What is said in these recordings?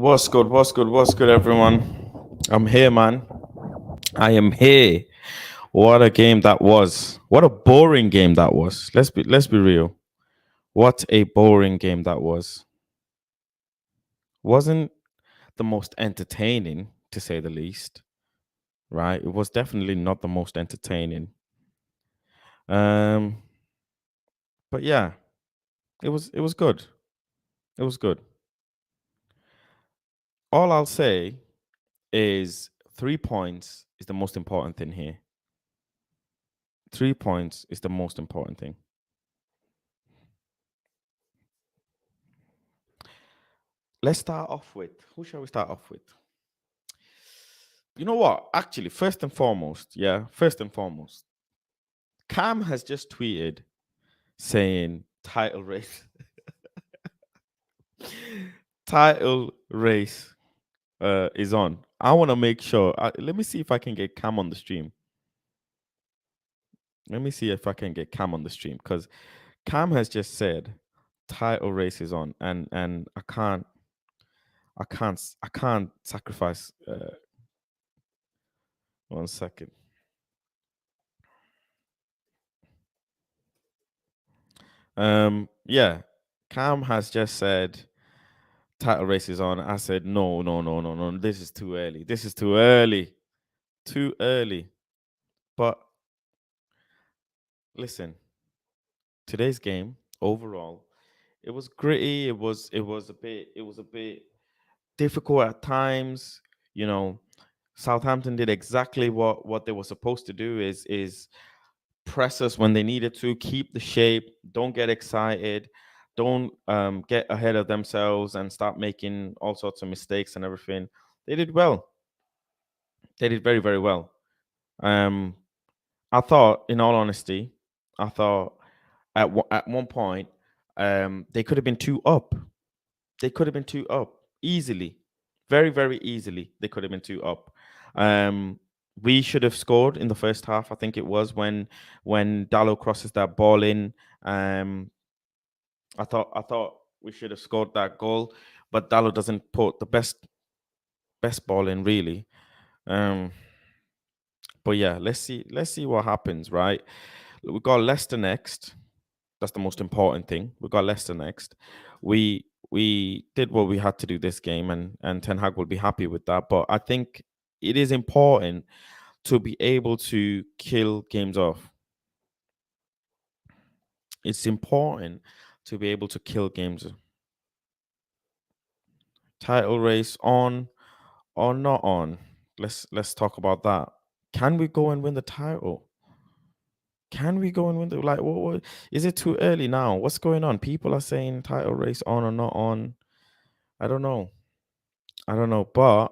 What's good? What's good? What's good, everyone? I'm here, man. I am here. What a game that was. What a boring game that was. Let's be real. What a boring game that was. Wasn't the most entertaining, to say the least. Right? It was definitely not the most entertaining. Um, but yeah, it was good. It was good. All I'll say is 3 points is the most important thing here. 3 points is the most important thing. Let's start off with who shall we start off with? You know what? Actually, first and foremost, Cam has just tweeted saying title race, title race is on. I want to make sure. Let me see if I can get Cam on the stream. Let me see if I can get Cam on the stream because Cam has just said title race is on, and I can't sacrifice. 1 second. Yeah, Cam has just said title race is on. I said no, no, no, no, no. This is too early. This is too early. Too early. But listen, today's game overall, it was gritty. It was a bit difficult at times. You know, Southampton did exactly what they were supposed to do is press us when they needed to, keep the shape, don't get excited, don't get ahead of themselves and start making all sorts of mistakes and everything. They did well. They did very, very well. Um, I thought, in all honesty, I thought at one point they could have been two up. They could have been two up easily, very, very easily. They could have been two up. Um, we should have scored in the first half. I think it was when Dallo crosses that ball in. I thought we should have scored that goal, but Dallo doesn't put the best ball in really. Um, but yeah, let's see what happens. Right, we got Leicester next. That's the most important thing. We got Leicester next. We did what we had to do this game, and Ten Hag will be happy with that. But I think it is important to be able to kill games off. It's important to be able to kill games. Title race on or not on? Let's talk about that. Can we go and win the title? Can we go and win the what is it too early now? What's going on? People are saying title race on or not on. I don't know. I don't know, but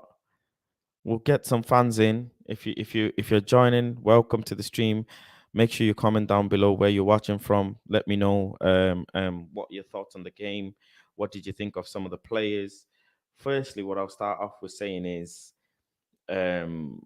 we'll get some fans in. If you're joining, welcome to the stream. Make sure you comment down below where you're watching from. Let me know what your thoughts on the game. What did you think of some of the players? Firstly, what I'll start off with saying is um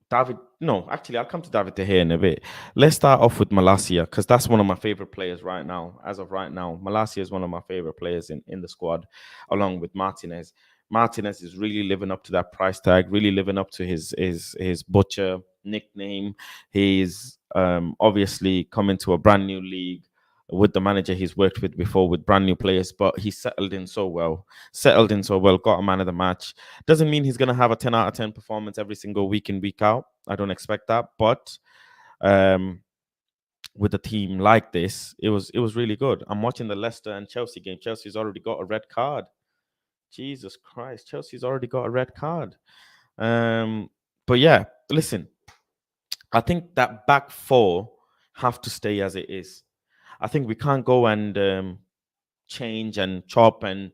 David. No, actually, I'll come to David De Gea in a bit. Let's start off with Malacia because that's one of my favorite players right now. As of right now, Malacia is one of my favorite players in the squad, along with Martinez. Martinez is really living up to that price tag, really living up to his butcher nickname. He's obviously coming to a brand new league with the manager he's worked with before with brand new players, but he settled in so well. Settled in so well, got a man of the match. Doesn't mean he's going to have a 10 out of 10 performance every single week in, week out. I don't expect that. But um, with a team like this, it was really good. I'm watching the Leicester and Chelsea game. Chelsea's already got a red card. Jesus Christ, Chelsea's already got a red card. But yeah, listen, I think that back four have to stay as it is. I think we can't go and change and chop and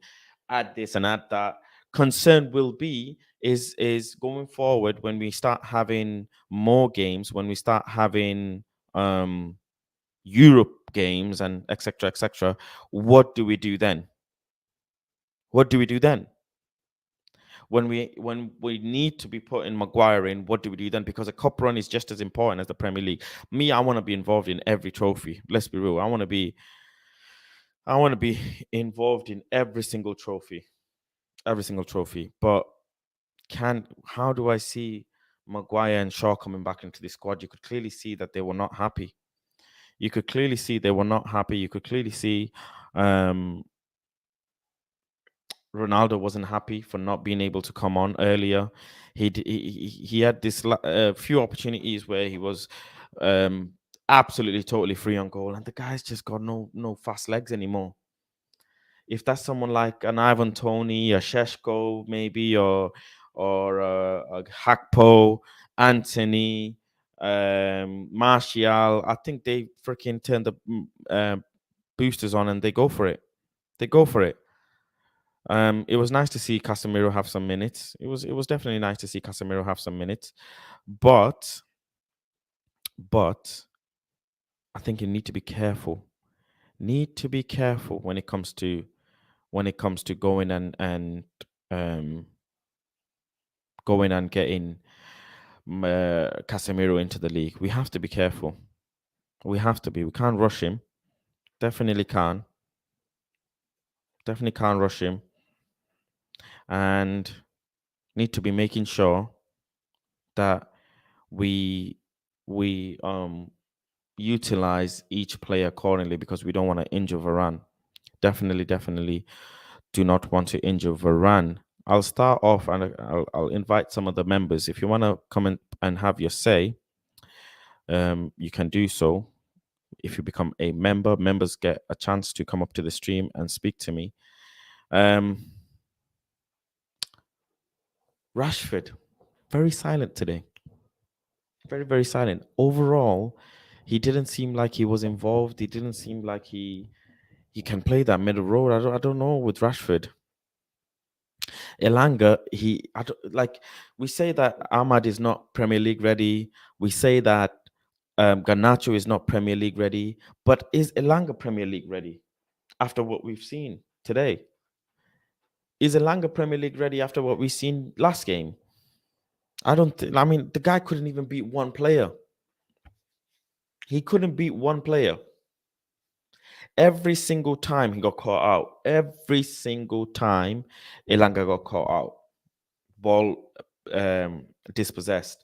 add this and add that. Concern will be is going forward when we start having more games, when we start having Europe games and etc. etc. What do we do then? What do we do then? When we need to be putting Maguire in, what do we do then? Because a cup run is just as important as the Premier League. Me, I want to be involved in every trophy. Let's be real. I want to be involved in every single trophy. every single trophy. But how do I see Maguire and Shaw coming back into the squad? You could clearly see that they were not happy. You could clearly see they were not happy. You could clearly see um, Ronaldo wasn't happy for not being able to come on earlier. He had this few opportunities where he was um, absolutely totally free on goal, and the guy's just got no fast legs anymore. If that's someone like an Ivan Tony, a Sheshko, maybe, or a Hakpo, Anthony, Martial, I think they freaking turn the boosters on and they go for it. They go for it. It was nice to see Casemiro have some minutes. It was definitely nice to see Casemiro have some minutes, but but I think you need to be careful. Need to be careful when it comes to um going and getting Casemiro into the league. We have to be careful. We have to be. We can't rush him. Definitely can't. Definitely can't rush him. And need to be making sure that we we utilize each player accordingly because we don't want to injure Varane. Definitely do not want to injure Varane. I'll start off and I'll invite some of the members. If you want to come and have your say, you can do so. If you become a member, members get a chance to come up to the stream and speak to me. Um, Rashford, very silent today. Very silent. Overall, he didn't seem like he was involved. He didn't seem like he can play that middle road. I don't know with Rashford. Elanga, I don't, like we say that Ahmad is not Premier League ready. We say that Garnacho is not Premier League ready. But is Elanga Premier League ready after what we've seen today? Is Elanga Premier League ready after what we've seen last game? I don't think. I mean, the guy couldn't even beat one player. He couldn't beat one player. Every single time he got caught out. Every single time Elanga got caught out. Ball dispossessed.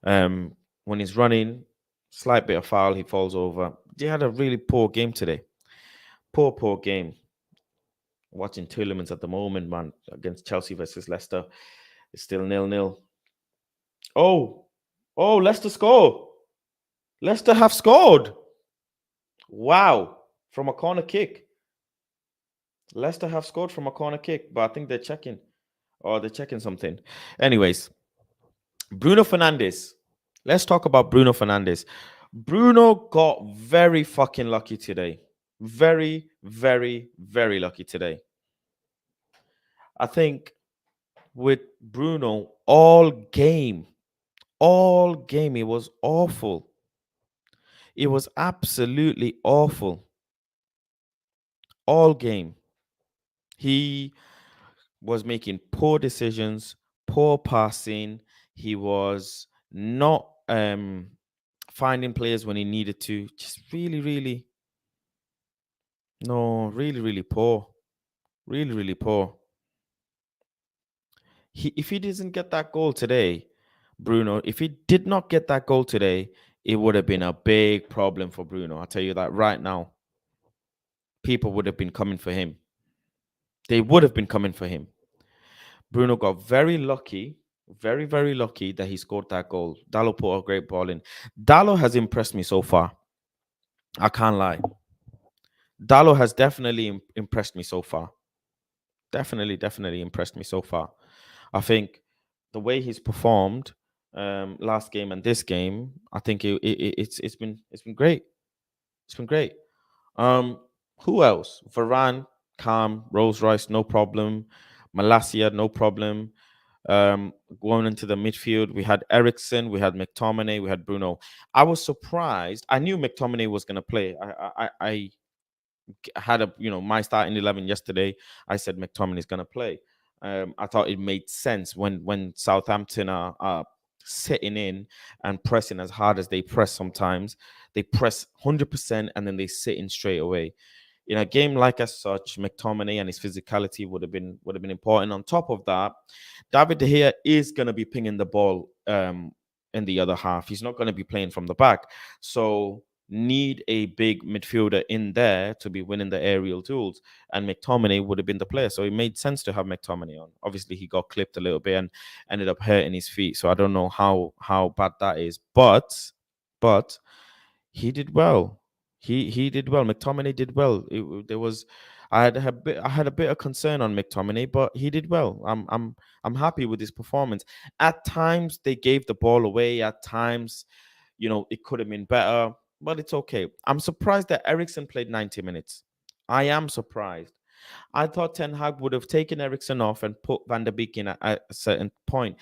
When he's running, slight bit of foul, he falls over. They had a really poor game today. Poor game. Watching tournaments at the moment, man, against Chelsea versus Leicester. It's still 0-0. Oh, Leicester score. Leicester have scored. Wow. From a corner kick. Leicester have scored from a corner kick, but I think they're checking. Or they're checking something. Anyways, Bruno Fernandes. Let's talk about Bruno Fernandes. Bruno got very fucking lucky today. Very lucky today. I think with Bruno, all game, it was awful. It was absolutely awful. All game. He was making poor decisions, poor passing. He was not finding players when he needed to. Just really, no, really poor. Really poor. If he doesn't get that goal today, Bruno, if he did not get that goal today, it would have been a big problem for Bruno. I'll tell you that right now. People would have been coming for him. They would have been coming for him. Bruno got very lucky, very lucky that he scored that goal. Dallo put a great ball in. Dallo has impressed me so far. I can't lie. Dallo has definitely impressed me so far. Definitely impressed me so far. I think the way he's performed last game and this game, I think it's been great. It's been great. Who else? Varane, calm. Rolls Royce, no problem. Malacia, no problem. Going into the midfield, we had Ericsson, we had McTominay, we had Bruno. I was surprised. I knew McTominay was going to play. I had my starting 11 yesterday. I said McTominay is going to play. I thought it made sense when Southampton are sitting in and pressing as hard as they press sometimes. They press 100% and then they sit in straight away. in a game like as such, McTominay and his physicality would have been important. On top of that, David De Gea is going to be pinging the ball in the other half. He's not going to be playing from the back, so need a big midfielder in there to be winning the aerial duels, and McTominay would have been the player. So it made sense to have McTominay on. Obviously, he got clipped a little bit and ended up hurting his feet. So I don't know how bad that is, but he did well. He did well. McTominay did well. There was, I had a bit of concern on McTominay, but he did well. I'm happy with his performance. At times they gave the ball away. At times, it could have been better, but it's okay. I'm surprised that Ericsson played 90 minutes. I am surprised. I thought Ten Hag would have taken Ericsson off and put Van der Beek in at a certain point.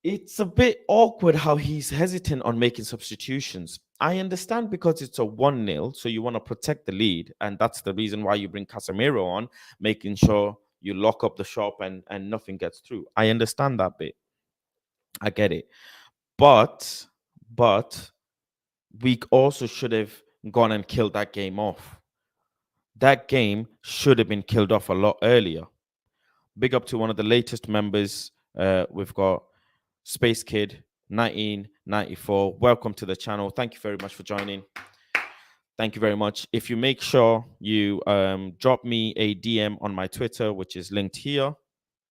It's a bit awkward how he's hesitant on making substitutions. I understand because it's a 1-0, so you want to protect the lead. And that's the reason why you bring Casemiro on, making sure you lock up the shop and nothing gets through. I understand that bit. I get it. But we also should have gone and killed that game off. That game should have been killed off a lot earlier. Big up to one of the latest members. We've got Space Kid 1994. Welcome to the channel. Thank you very much for joining. Thank you very much. If you make sure you drop me a DM on my Twitter, which is linked here.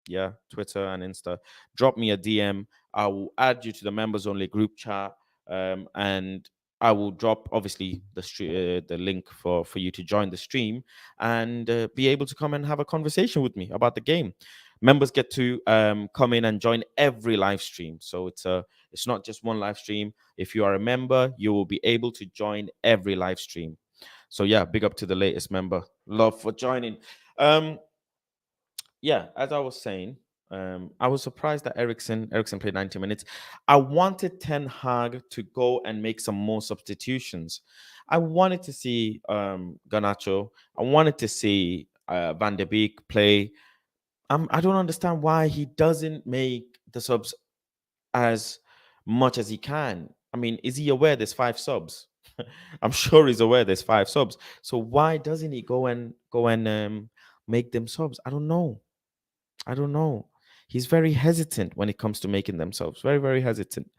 Yeah, Twitter and Insta. Drop me a DM. I will add you to the members only group chat. And I will drop obviously the link for you to join the stream and be able to come and have a conversation with me about the game. Members get to come in and join every live stream, so it's not just one live stream. If you are a member, you will be able to join every live stream. So yeah, big up to the latest member. Love for joining. Yeah, as I was saying, I was surprised that Ericsson played 90 minutes. I wanted Ten Hag to go and make some more substitutions. I wanted to see Garnacho. I wanted to see Van der Beek play. I don't understand why he doesn't make the subs as much as he can. I mean, is he aware there's 5 subs? I'm sure he's aware there's 5 subs. So why doesn't he go and make them subs? I don't know. He's very hesitant when it comes to making themselves. Very, very hesitant.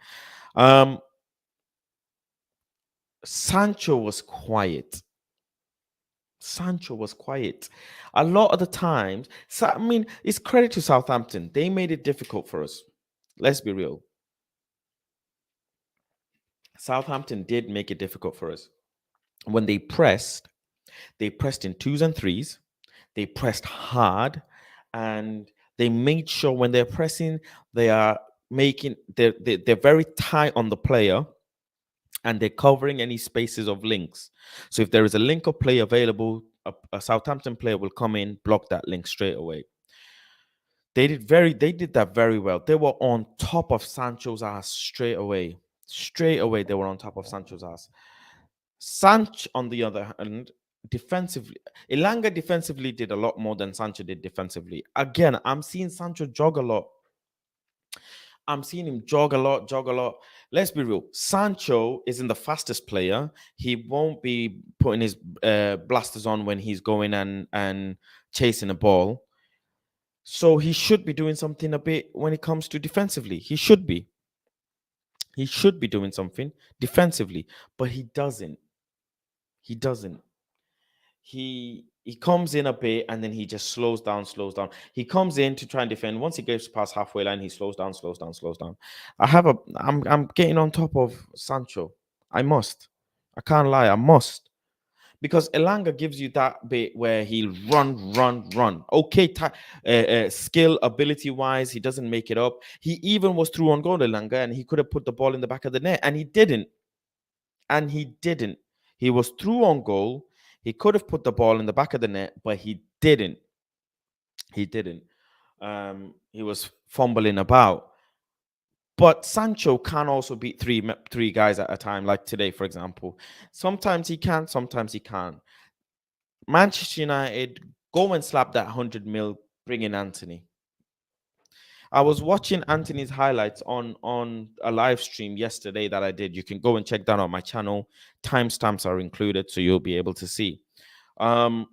Sancho was quiet. A lot of the times. I mean, it's credit to Southampton. They made it difficult for us. Let's be real. Southampton did make it difficult for us. When they pressed in 2s and 3s. They pressed hard, and they made sure when they're pressing, they're very tight on the player, and they're covering any spaces of links. So if there is a link of play available, a Southampton player will come in, block that link straight away. They did that very well. They were on top of Sancho's ass straight away. They were on top of Sancho's ass. Sancho, on the other hand, defensively, Elanga defensively did a lot more than Sancho did defensively. Again, I'm seeing Sancho jog a lot. I'm seeing him jog a lot. Let's be real. Sancho isn't the fastest player. He won't be putting his blasters on when he's going and chasing a ball. So he should be doing something a bit when it comes to defensively. He should be doing something defensively, but he doesn't. He comes in a bit and then he just slows down. He comes in to try and defend. Once he gets past halfway line, he slows down. I'm getting on top of Sancho. I can't lie, I must. Because Elanga gives you that bit where he'll run. Okay, skill, ability-wise, he doesn't make it up. He even was through on goal, Elanga, and he could have put the ball in the back of the net, and he didn't. He was through on goal. He could have put the ball in the back of the net, but he didn't. He was fumbling about. But Sancho can also beat three guys at a time, like today, for example. Sometimes he can, sometimes he can't. Manchester United, go and slap that 100 mil, bring in Anthony. I was watching Anthony's highlights on a live stream yesterday that I did. You can go and check that on my channel. Timestamps are included, so you'll be able to see. Um,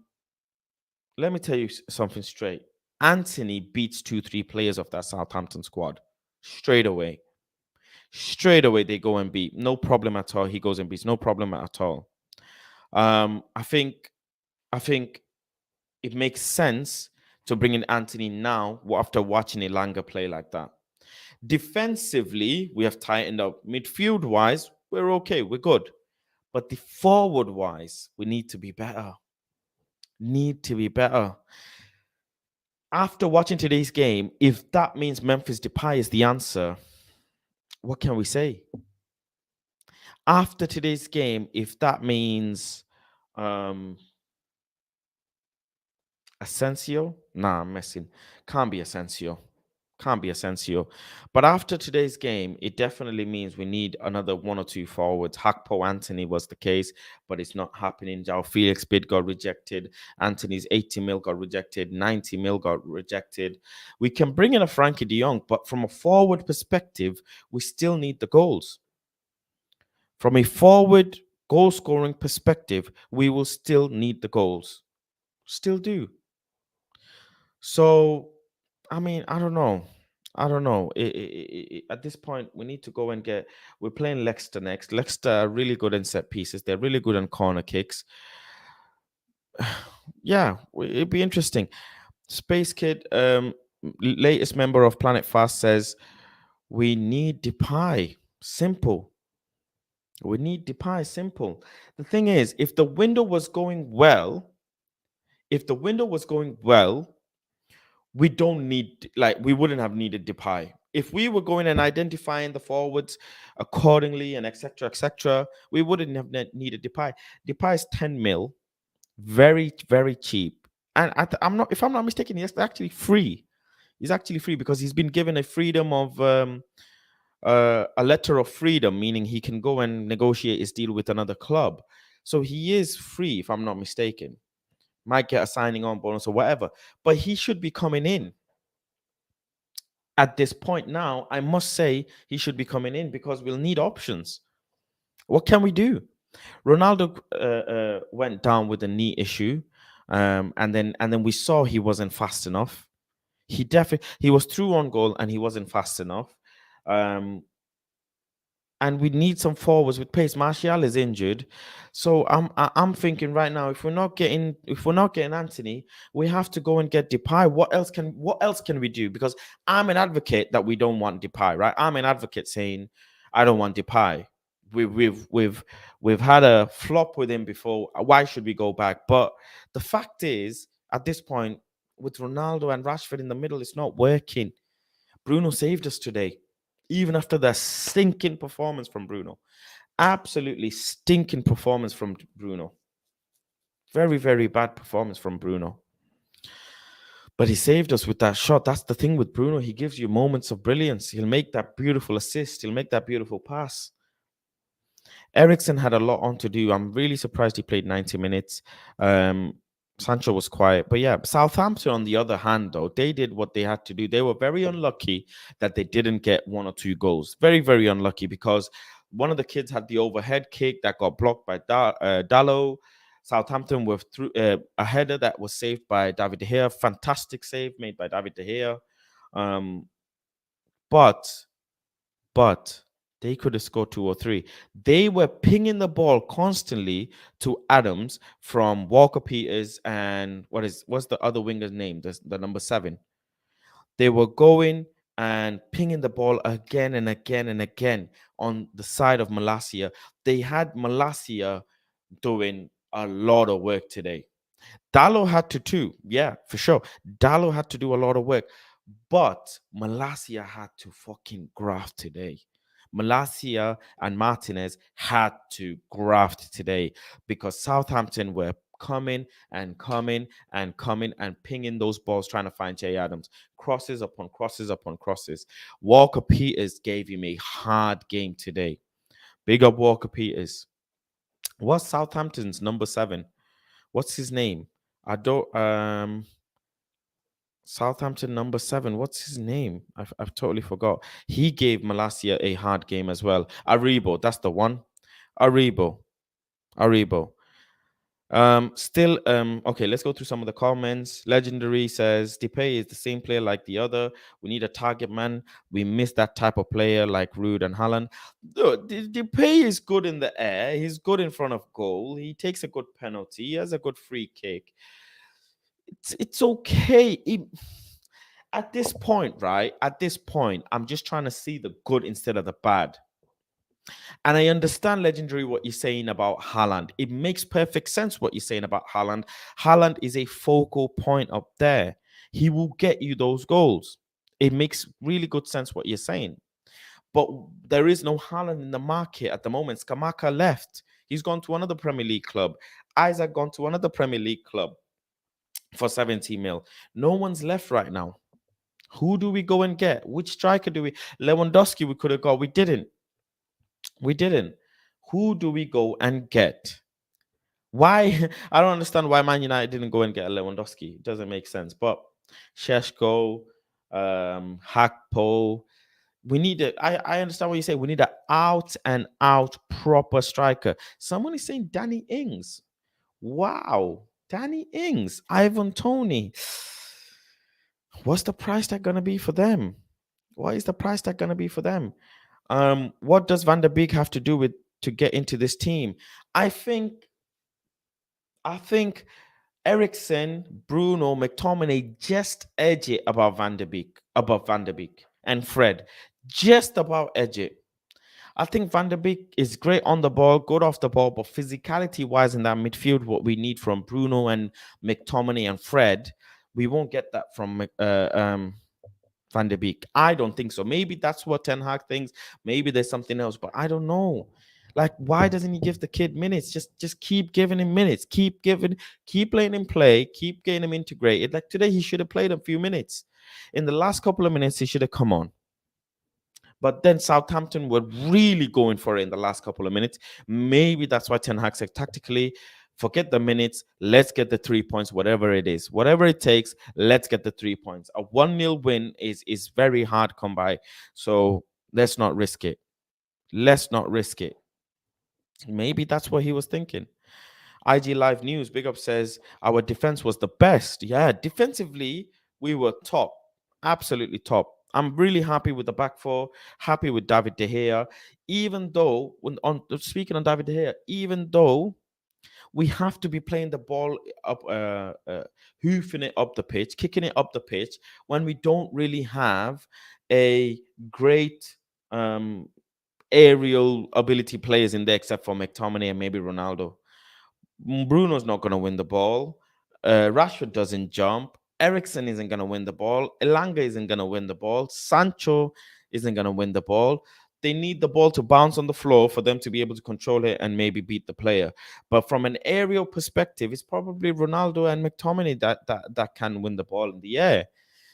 let me tell you something straight. Anthony beats 2, 3 players of that Southampton squad straight away. Straight away, they go and beat. No problem at all. He goes and beats. No problem at all. I think I think it makes sense to bring in Anthony now after watching Elanga play like that. Defensively, we have tightened up. Midfield wise, we're okay. We're good. But the forward wise, we need to be better. Need to be better. After watching today's game, if that means Memphis Depay is the answer, what can we say? After today's game, if that means um Asensio, nah, I'm messing. Can't be Asensio. Can't be Asensio. But after today's game, it definitely means we need another 1 or 2 forwards. Hakpo Anthony was the case, but it's not happening. Jao Felix bid got rejected. Anthony's 80 mil got rejected. 90 mil got rejected. We can bring in a Frankie de Jong, but from a forward perspective, we still need the goals. From a forward goal scoring perspective, we will still need the goals. Still do. So, I mean, I don't know. I don't know. At this point, we need to go and get. We're playing Leicester next. Leicester are really good in set pieces. They're really good on corner kicks. Yeah, it'd be interesting. Space Kid, latest member of Planet Fast, says we need Depay. Simple. We need Depay. Simple. The thing is, if the window was going well, we don't need, like, we wouldn't have needed Depay. If we were going and identifying the forwards accordingly and etc., we wouldn't have needed Depay. Depay is 10 mil, very very cheap, and I'm not, if I'm not mistaken, he's actually free. He's actually free because he's been given a freedom of a letter of freedom, meaning he can go and negotiate his deal with another club. So he is free, if I'm not mistaken. Might get a signing on bonus or whatever, but he should be coming in at this point now. I must say he should be coming in because we'll need options. What can we do? Ronaldo went down with a knee issue, and then we saw he wasn't fast enough. He was through on goal and he wasn't fast enough. Um, and we need some forwards with pace. Martial is injured, so I'm thinking right now, if we're not getting Anthony, we have to go and get Depay. What else can we do? Because I'm an advocate that we don't want Depay, right? I'm an advocate saying I don't want Depay. We've had a flop with him before. Why should we go back? But the fact is, at this point, with Ronaldo and Rashford in the middle, it's not working. Bruno saved us today, even after the stinking performance from Bruno. Absolutely stinking performance from Bruno. Very, very bad performance from Bruno. But he saved us with that shot. That's the thing with Bruno. He gives you moments of brilliance. He'll make that beautiful assist. He'll make that beautiful pass. Ericsson had a lot on to do. I'm really surprised he played 90 minutes. Sancho was quiet. But yeah, Southampton, on the other hand, though, they did what they had to do. They were very unlucky that they didn't get 1 or 2 goals. Very, very unlucky, because one of the kids had the overhead kick that got blocked by Dallo. Southampton were through a header that was saved by David De Gea. Fantastic save made by David De Gea. Um, but but they could have scored 2 or 3. They were pinging the ball constantly to Adams from Walker Peters and what's the other winger's name? The number 7. They were going and pinging the ball again and again and again on the side of Malacia. They had Malacia doing a lot of work today. Dallo had to too. Yeah, for sure. Dallo had to do a lot of work. But Malacia had to fucking graft today. Malacia and Martinez had to graft today because Southampton were coming and coming and coming and pinging those balls, trying to find Jay Adams. Crosses upon crosses upon crosses. Walker Peters gave him a hard game today. Big up Walker Peters. What's Southampton's number 7? What's his name? I don't Southampton number 7. What's his name? I've totally forgot. He gave Malacia a hard game as well. Aribo, that's the one. Aribo. Okay, let's go through some of the comments. Legendary says Depay is the same player like the other. We need a target man. We miss that type of player like Rude and Haaland. Depay is good in the air. He's good in front of goal. He takes a good penalty. He has a good free kick. It's okay. At this point, right? At this point, I'm just trying to see the good instead of the bad. And I understand, Legendary, what you're saying about Haaland. It makes perfect sense what you're saying about Haaland. Haaland is a focal point up there. He will get you those goals. It makes really good sense what you're saying. But there is no Haaland in the market at the moment. Skamaka left. He's gone to another Premier League club. Isaac gone to another Premier League club for 70 mil. No one's left right now. Who do we go and get? Which striker do we? Lewandowski we could have got. We didn't. We didn't. Who do we go and get? Why? I don't understand why Man United didn't go and get a Lewandowski. It doesn't make sense. But Sheshko, Hakpo, we need a. I understand what you say. We need an out and out proper striker. Someone is saying Danny Ings. Wow, Danny Ings, Ivan Tony. What's the price tag gonna be for them? What is the price tag gonna be for them? What does Van der Beek have to do with to get into this team? I think Ericsson, Bruno, McTominay just edge it above Van der Beek and Fred. Just about edge it. I think Van der Beek is great on the ball, good off the ball, but physicality wise in that midfield, what we need from Bruno and McTominay and Fred, we won't get that from Van der Beek. I don't think so. Maybe that's what Ten Hag thinks. Maybe there's something else, but I don't know. Like, why doesn't he give the kid minutes? Just keep giving him minutes. Keep letting him play. Keep getting him integrated. Like today, he should have played a few minutes. In the last couple of minutes, he should have come on. But then Southampton were really going for it in the last couple of minutes. Maybe that's why Ten Hag said tactically, forget the minutes. Let's get the 3 points, whatever it is. Whatever it takes, let's get the 3 points. A 1-0 win is very hard come by. So let's not risk it. Let's not risk it. Maybe that's what he was thinking. IG Live News, Big Up says, our defense was the best. Yeah, defensively, we were top. Absolutely top. I'm really happy with the back four, happy with David De Gea. Even though, speaking on David De Gea, even though we have to be playing the ball up, hoofing it up the pitch, kicking it up the pitch, when we don't really have a great aerial ability players in there except for McTominay and maybe Ronaldo. Bruno's not going to win the ball. Rashford doesn't jump. Ericsson isn't going to win the ball. Elanga isn't going to win the ball. Sancho isn't going to win the ball. They need the ball to bounce on the floor for them to be able to control it and maybe beat the player. But from an aerial perspective, it's probably Ronaldo and McTominay that can win the ball in the air.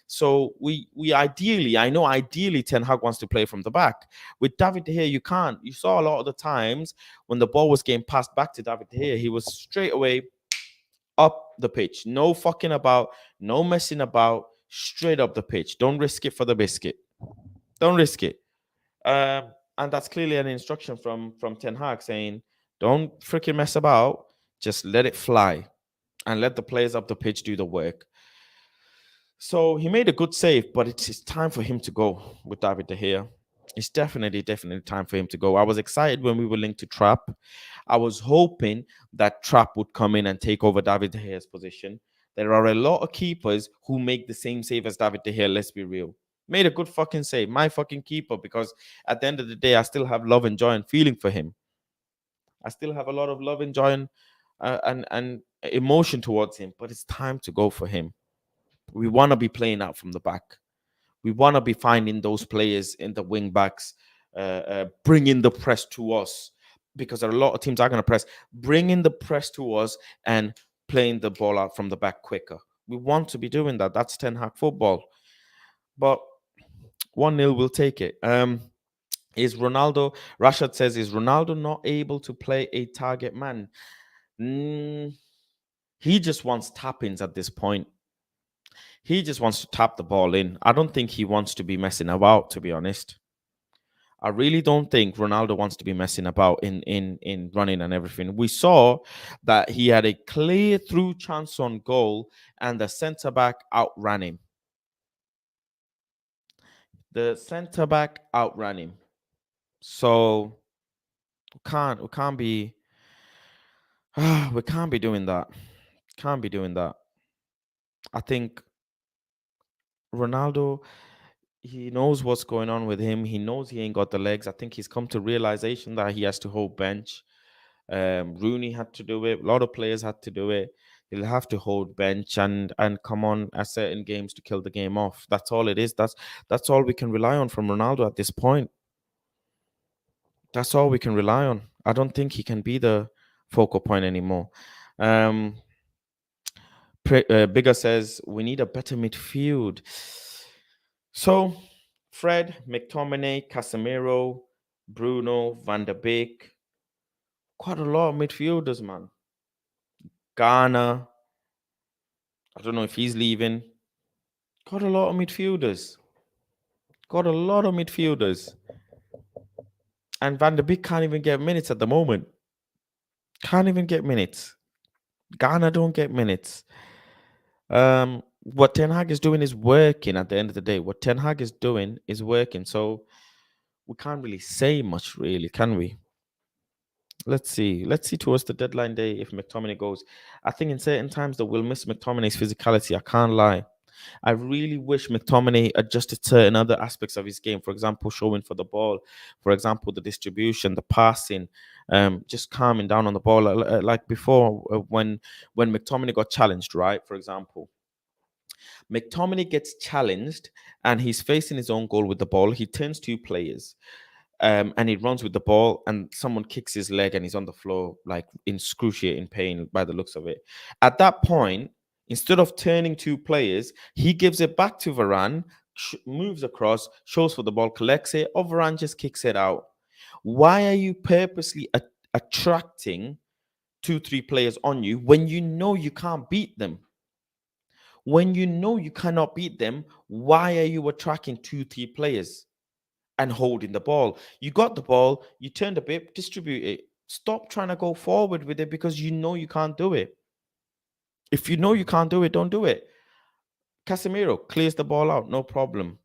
So we ideally, I know ideally Ten Hag wants to play from the back. With David De Gea, you can't. You saw a lot of the times when the ball was getting passed back to David De Gea, he was straight away up the pitch. No fucking about, no messing about, straight up the pitch. Don't risk it for the biscuit. Don't risk it. And that's clearly an instruction from Ten Hag saying, don't freaking mess about. Just let it fly and let the players up the pitch do the work. So he made a good save, but it's time for him to go with David De Gea. It's definitely time for him to go. I was excited when we were linked to Trapp. I was hoping that Trapp would come in and take over David De Gea's position. There are a lot of keepers who make the same save as David De Gea, let's be real. Made a good fucking save, my fucking keeper, because at the end of the day, I still have love and joy and feeling for him. I still have a lot of love and joy and emotion towards him, but it's time to go for him. We want to be playing out from the back. We want to be finding those players in the wing backs, bringing the press to us, because there are a lot of teams are going to press, bringing the press to us and playing the ball out from the back quicker. We want to be doing that. That's Ten Hag football. But 1-0 will take it. Is Ronaldo, Rashad says, is Ronaldo not able to play a target man? He just wants tap-ins at this point. He just wants to tap the ball in. I don't think he wants to be messing about, to be honest. I really don't think Ronaldo wants to be messing about in running and everything. We saw that he had a clear through chance on goal, and the centre back outran him. The centre back outran him. So we can't be we can't be doing that. Can't be doing that. I think Ronaldo, he knows what's going on with him. He knows he ain't got the legs. I think he's come to realization that he has to hold bench. Rooney had to do it. A lot of players had to do it. He'll have to hold bench and come on at certain games to kill the game off. That's all it is. That's all we can rely on from Ronaldo at this point. That's all we can rely on. I don't think he can be the focal point anymore. Um, Bigger says we need a better midfield. So, Fred, McTominay, Casemiro, Bruno, Van der Beek, quite a lot of midfielders, man. Ghana, I don't know if he's leaving. Got a lot of midfielders. Got a lot of midfielders. And Van der Beek can't even get minutes at the moment. Can't even get minutes. Ghana don't get minutes. What Ten Hag is doing is working at the end of the day. What Ten Hag is doing is working. So we can't really say much, really, can we? Let's see. Let's see towards the deadline day if McTominay goes. I think in certain times that we'll miss McTominay's physicality. I can't lie. I really wish McTominay adjusted certain other aspects of his game. For example, showing for the ball. For example, the distribution, the passing, just calming down on the ball. Like before, when McTominay got challenged, right? For example, McTominay gets challenged and he's facing his own goal with the ball. He turns two players. And he runs with the ball, and someone kicks his leg, and he's on the floor, like in excruciating pain by the looks of it. At that point, instead of turning two players, he gives it back to Varane, moves across, shows for the ball, collects it, or Varane just kicks it out. Why are you purposely attracting 2, 3 players on you when you know you can't beat them? When you know you cannot beat them, why are you attracting 2, 3 players and holding the ball? You got the ball, you turned a bit, distribute it. Stop trying to go forward with it because you know you can't do it. If you know you can't do it, don't do it. Casemiro clears the ball out, no problem.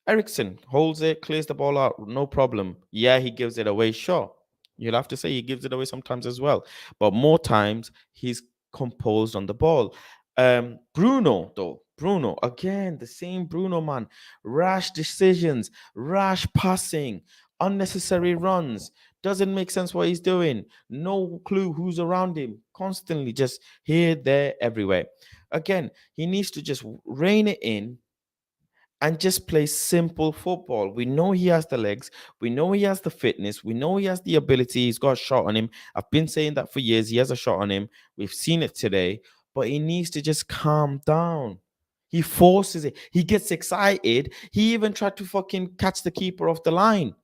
Ericsson holds it, clears the ball out, no problem. Yeah, he gives it away, sure. You'll have to say he gives it away sometimes as well. But more times, he's composed on the ball. Bruno, though. Bruno, again, the same Bruno, man. Rash decisions, rash passing, unnecessary runs. Doesn't make sense what he's doing. No clue who's around him. Constantly just here, there, everywhere. Again, he needs to just rein it in and just play simple football. We know he has the legs. We know he has the fitness. We know he has the ability. He's got a shot on him. I've been saying that for years. He has a shot on him. We've seen it today, but he needs to just calm down. He forces it. He gets excited. He even tried to fucking catch the keeper off the line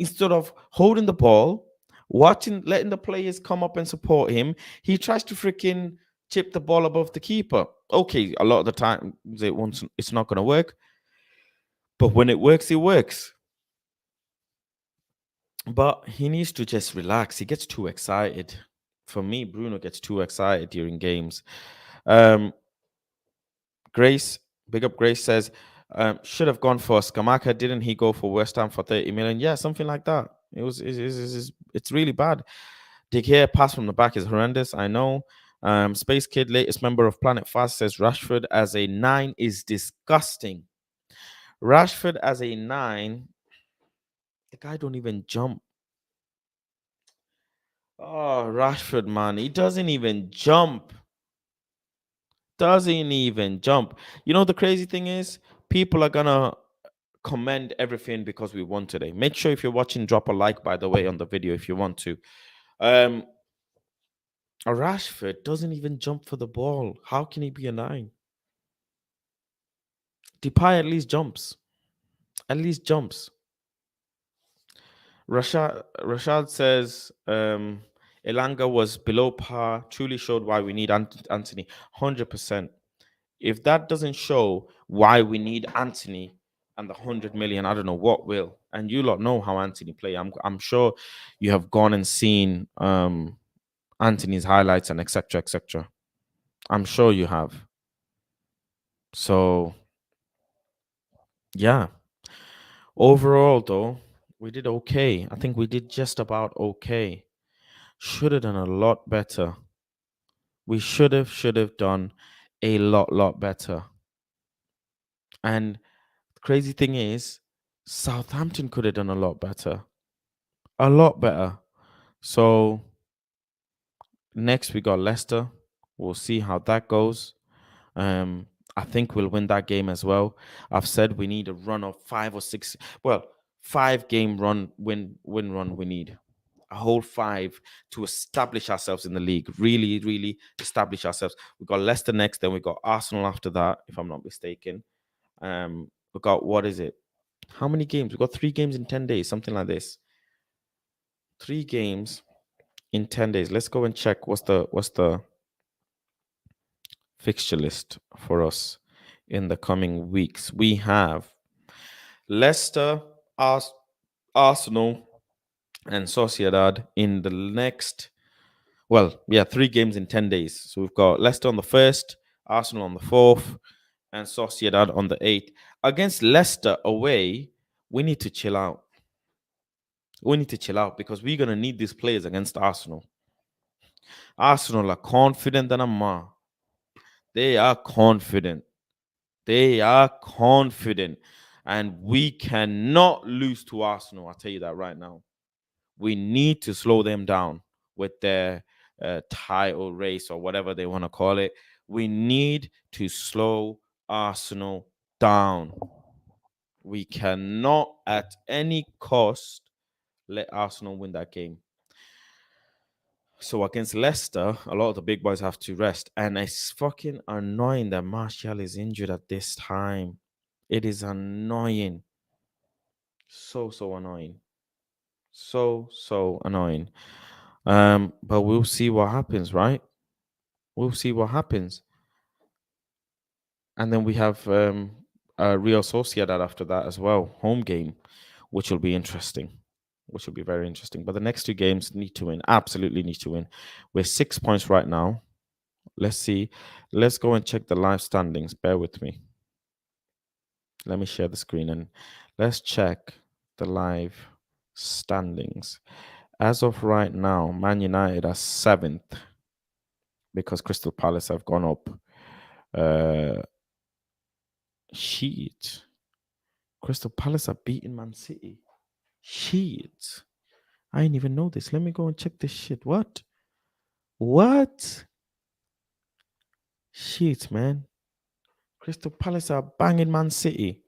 instead of holding the ball, watching, letting the players come up and support him. He tries to freaking chip the ball above the keeper. Okay, a lot of the time it's not going to work. But when it works, it works. But he needs to just relax. He gets too excited. For me, Bruno gets too excited during games. Grace, big up Grace says, should have gone for Skamaka. Didn't he go for West Ham for 30 million? Yeah, something like that. It's really bad. Dig here, pass from the back is horrendous. I know. Space Kid, latest member of Planet Fast, says Rashford as a 9 is disgusting. Rashford as a 9, the guy don't even jump. Oh, Rashford, man. He doesn't even jump. Doesn't even jump. You know, the crazy thing is, people are going to commend everything because we won today. Make sure if you're watching, drop a like, by the way, on the video if you want to. A Rashford doesn't even jump for the ball. How can he be a 9? Depay at least jumps. At least jumps. Rashad says Elanga was below par, truly showed why we need Anthony. 100%. If that doesn't show why we need Anthony, and the 100 million, I don't know what will. And you lot know how Anthony play. I'm sure you have gone and seen Anthony's highlights and etc. etc. I'm sure you have. So yeah. Overall though, we did okay. I think we did just about okay. Should have done a lot better. We should have done a lot better. And the crazy thing is, Southampton could have done a lot better. A lot better. So next we got Leicester. We'll see how that goes. I think we'll win that game as well. I've said we need a run of 5 or 6. Well, 5 game win run we need. A whole 5 to establish ourselves in the league. Really establish ourselves. We got Leicester next, then we got Arsenal after that, if I'm not mistaken. We got, what is it? How many games? We got 3 games in 10 days, something like this. 3 games in 10 days. Let's go and check what's the fixture list for us in the coming weeks. We have Leicester, Arsenal, and Sociedad in the next, 3 games in 10 days. So we've got Leicester on the 1st, Arsenal on the 4th, and Sociedad on the 8th. Against Leicester away, we need to chill out. We need to chill out because we're going to need these players against Arsenal. Arsenal are confident than a ma. They are confident. They are confident. And we cannot lose to Arsenal. I'll tell you that right now. We need to slow them down with their title race or whatever they want to call it. We need to slow Arsenal down. We cannot at any cost let Arsenal win that game. So against Leicester, a lot of the big boys have to rest. And it's fucking annoying that Martial is injured at this time. It is annoying. So annoying. So annoying. But we'll see what happens, right? We'll see what happens. And then we have Real Sociedad after that as well, home game, which will be interesting. Which will be very interesting. But the next 2 games need to win. Absolutely need to win. We're 6 points right now. Let's see. Let's go and check the live standings. Bear with me. Let me share the screen and let's check the live standings. As of right now, Man United are 7th because Crystal Palace have gone up. Shit. Crystal Palace are beating Man City. Shit. I didn't even know this. Let me go and check this shit. What? Shit, man. Crystal Palace are banging Man City.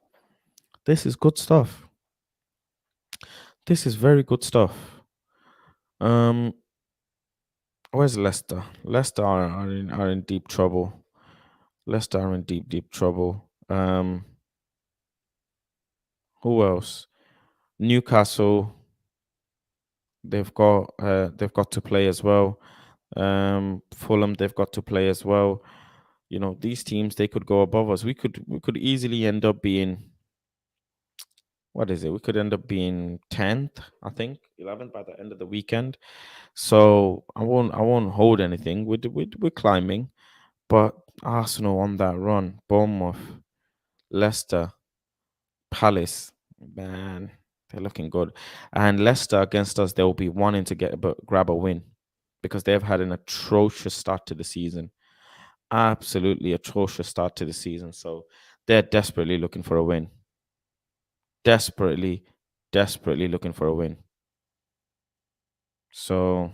This is good stuff. This is very good stuff. Where's Leicester? Leicester are in deep trouble. Leicester are in deep trouble. Who else? Newcastle. They've got to play as well. Fulham, they've got to play as well. You know, these teams, they could go above us. We could easily end up being, what is it? We could end up being 10th, I think, 11th by the end of the weekend. So I won't hold anything. We're climbing, but Arsenal on that run, Bournemouth, Leicester, Palace, man, they're looking good. And Leicester against us, they'll be wanting to grab a win because they've had an atrocious start to the season. Absolutely atrocious start to the season. So they're desperately looking for a win. Desperately looking for a win. So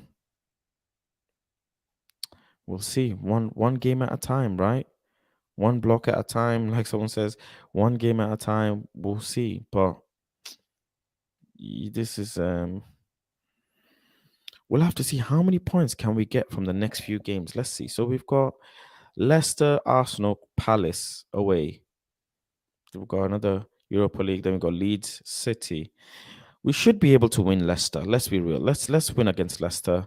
we'll see. One game at a time, right? One block at a time, like someone says. One game at a time. We'll see. But this is we'll have to see how many points can we get from the next few games. Let's see. So we've got Leicester, Arsenal, Palace away. We've got another Europa League. Then we've got Leeds, City. We should be able to win Leicester. Let's be real. Let's win against Leicester.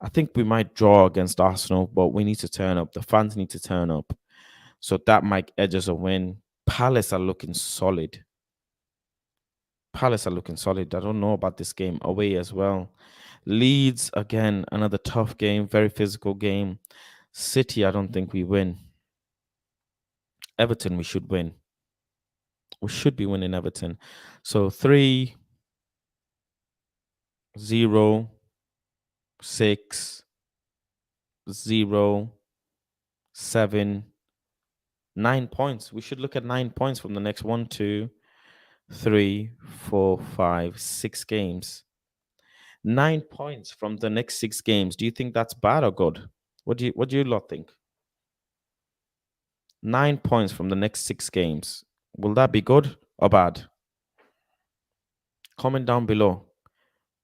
I think we might draw against Arsenal, but we need to turn up. The fans need to turn up. So that might edge us a win. Palace are looking solid. Palace are looking solid. I don't know about this game away as well. Leeds, again, another tough game, very physical game. City, I don't think we win. Everton, we should win. We should be winning Everton. So 3, 0, 6, 0, 7, 9 points. We should look at 9 points from the next 1, 2, 3, 4, 5, 6 games. 9 points from the next 6 games. Do you think that's bad or good? What do you lot think? 9 points from the next 6 games. Will that be good or bad? Comment down below.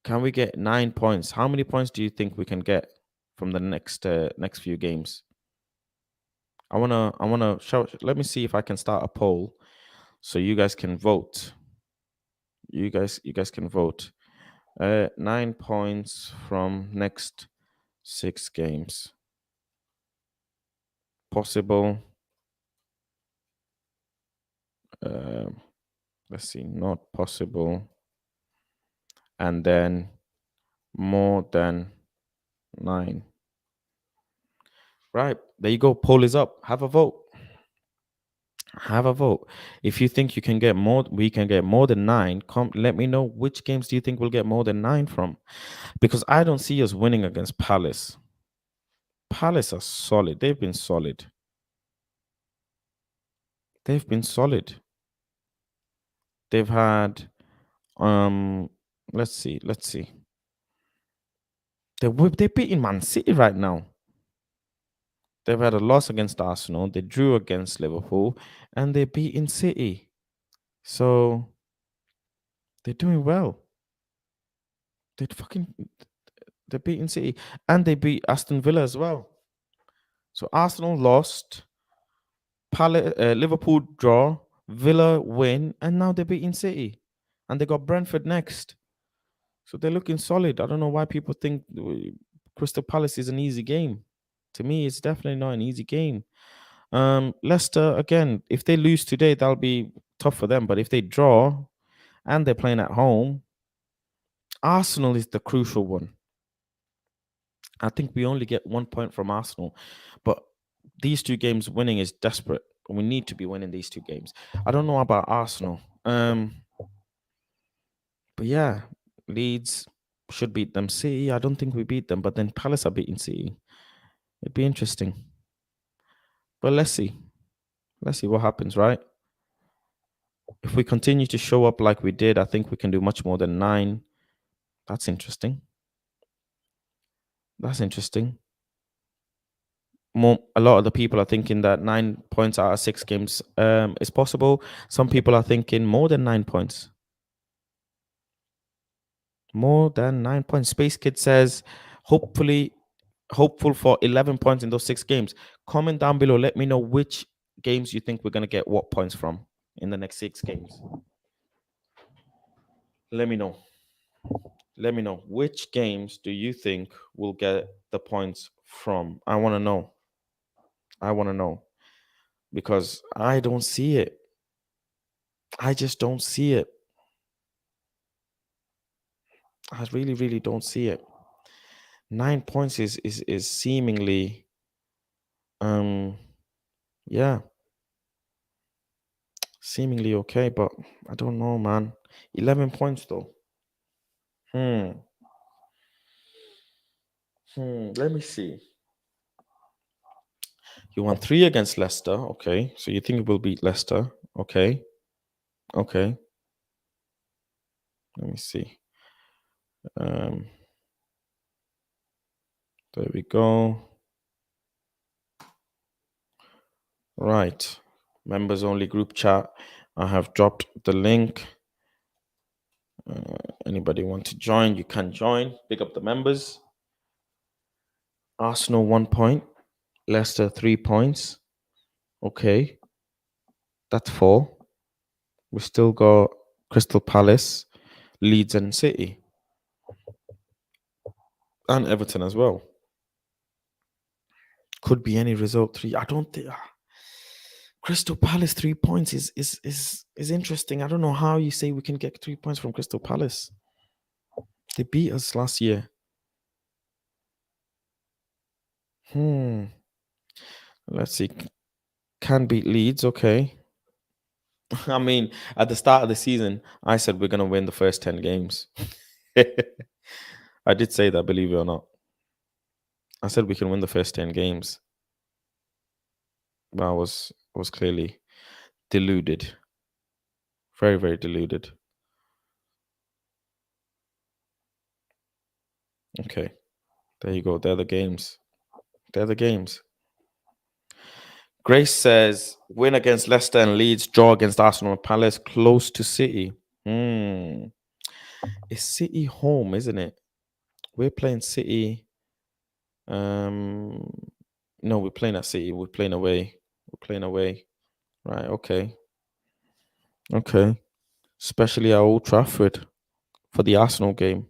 Can we get 9 points? How many points do you think we can get from the next few games? I wanna show. Let me see if I can start a poll so you guys can vote. You guys can vote. 9 points from next 6 games. Possible. Let's see, not possible. And then more than 9. Right, there you go. Poll is up. Have a vote. Have a vote. If you think you can get more, we can get more than 9. Come, let me know which games do you think we'll get more than 9 from, because I don't see us winning against Palace. Palace are solid. They've been solid. They've been solid. They've had, let's see. They're beating Man City right now. They've had a loss against Arsenal. They drew against Liverpool, and they're beating City. So they're doing well. They're beating City, and they beat Aston Villa as well. So Arsenal lost, Liverpool draw, Villa win, and now they're beating City, and they got Brentford next. So they're looking solid. I don't know why people think Crystal Palace is an easy game. To me, it's definitely not an easy game. Leicester, again, if they lose today, that'll be tough for them. But if they draw and they're playing at home, Arsenal is the crucial one. I think we only get 1 point from Arsenal, but these 2 games winning is desperate. We need to be winning these 2 games. I don't know about Arsenal. But yeah, Leeds should beat them. City, I don't think we beat them, but then Palace are beating City. It'd be interesting. But let's see. Let's see what happens, right? If we continue to show up like we did, I think we can do much more than 9. That's interesting. That's interesting. A lot of the people are thinking that 9 points out of 6 games is possible. Some people are thinking more than 9 points. More than 9 points. Space Kid says, hopeful for 11 points in those 6 games. Comment down below. Let me know which games you think we're going to get what points from in the next 6 games. Let me know. Let me know which games do you think we'll get the points from. I want to know. Because I don't see it. I just don't see it. I really, really don't see it. 9 points is seemingly, yeah, seemingly okay, but I don't know, man. 11 points though. Let me see. You won 3 against Leicester, okay? So you think we'll beat Leicester, okay? Okay. Let me see. There we go. Right. Members only group chat. I have dropped the link. Anybody want to join? You can join. Pick up the members. Arsenal 1 point. Leicester 3 points. Okay. That's 4. We still got Crystal Palace, Leeds and City. And Everton as well. Could be any result. 3. I don't think. Crystal Palace 3 points is interesting. I don't know how you say we can get 3 points from Crystal Palace. They beat us last year. Hmm. Let's see. Can beat Leeds. Okay. I mean, at the start of the season, I said we're gonna win the first 10 games. I did say that, believe it or not. I said we can win the first 10 games, but I was clearly deluded. Very, very deluded. Okay. There you go. They're the games. They're the games. Grace says win against Leicester and Leeds, draw against Arsenal and Palace, close to City. Hmm. It's City home, isn't it? We're playing City. Um, no, we're playing at City. We're playing away. We're playing away. Right. Okay. Okay. Especially at Old Trafford for the Arsenal game.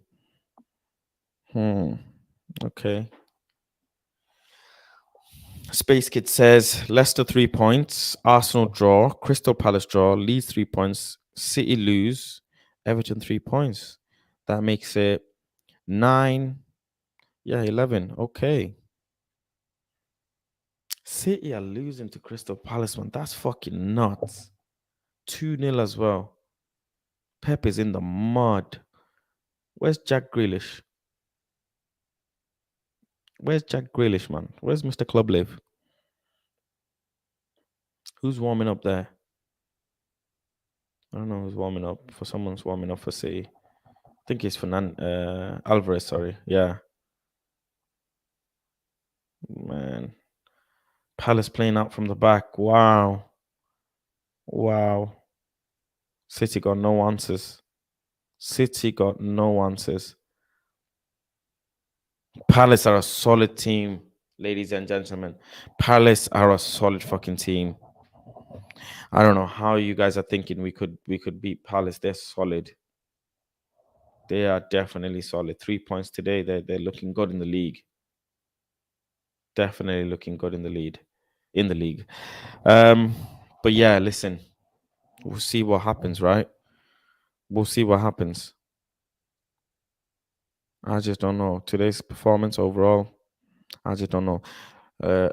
Hmm. Okay. Space Kid says Leicester 3 points, Arsenal draw, Crystal Palace draw, Leeds 3 points, City lose, Everton 3 points. That makes it 9. Yeah, 11. Okay. City are losing to Crystal Palace, man. That's fucking nuts. 2-0 as well. Pep is in the mud. Where's Jack Grealish? Where's Jack Grealish, man? Where's Mr. Club Live? Who's warming up there? I don't know who's warming up. For someone's warming up for City. I think it's Alvarez, sorry. Yeah. Man. Palace playing out from the back. Wow. Wow. City got no answers. City got no answers. Palace are a solid team, ladies and gentlemen. Palace are a solid fucking team. I don't know how you guys are thinking we could beat Palace. They're solid. They are definitely solid. 3 points today. They're looking good in the league. Definitely looking good in the lead. In the league. But yeah, listen. We'll see what happens, right? We'll see what happens. I just don't know. Today's performance overall, I just don't know. Uh,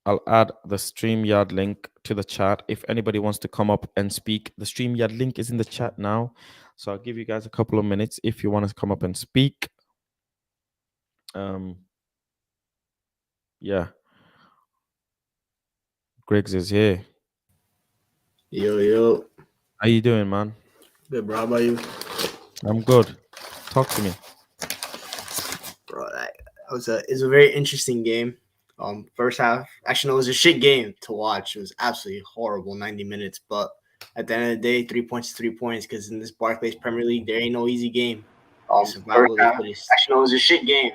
I'll add the StreamYard link to the chat. If anybody wants to come up and speak, the StreamYard link is in the chat now. So I'll give you guys a couple of minutes if you want to come up and speak. Yeah. Griggs is here. Yo, yo. How you doing, man? Good, bro. How about you? I'm good. Talk to me. Bro, it's a very interesting game. First half, actually, no, it was a shit game to watch. It was absolutely horrible, 90 minutes. But at the end of the day, 3 points is 3 points because in this Barclays Premier League, there ain't no easy game. It's First survival of the half, fittest. actually, no, it was a shit game.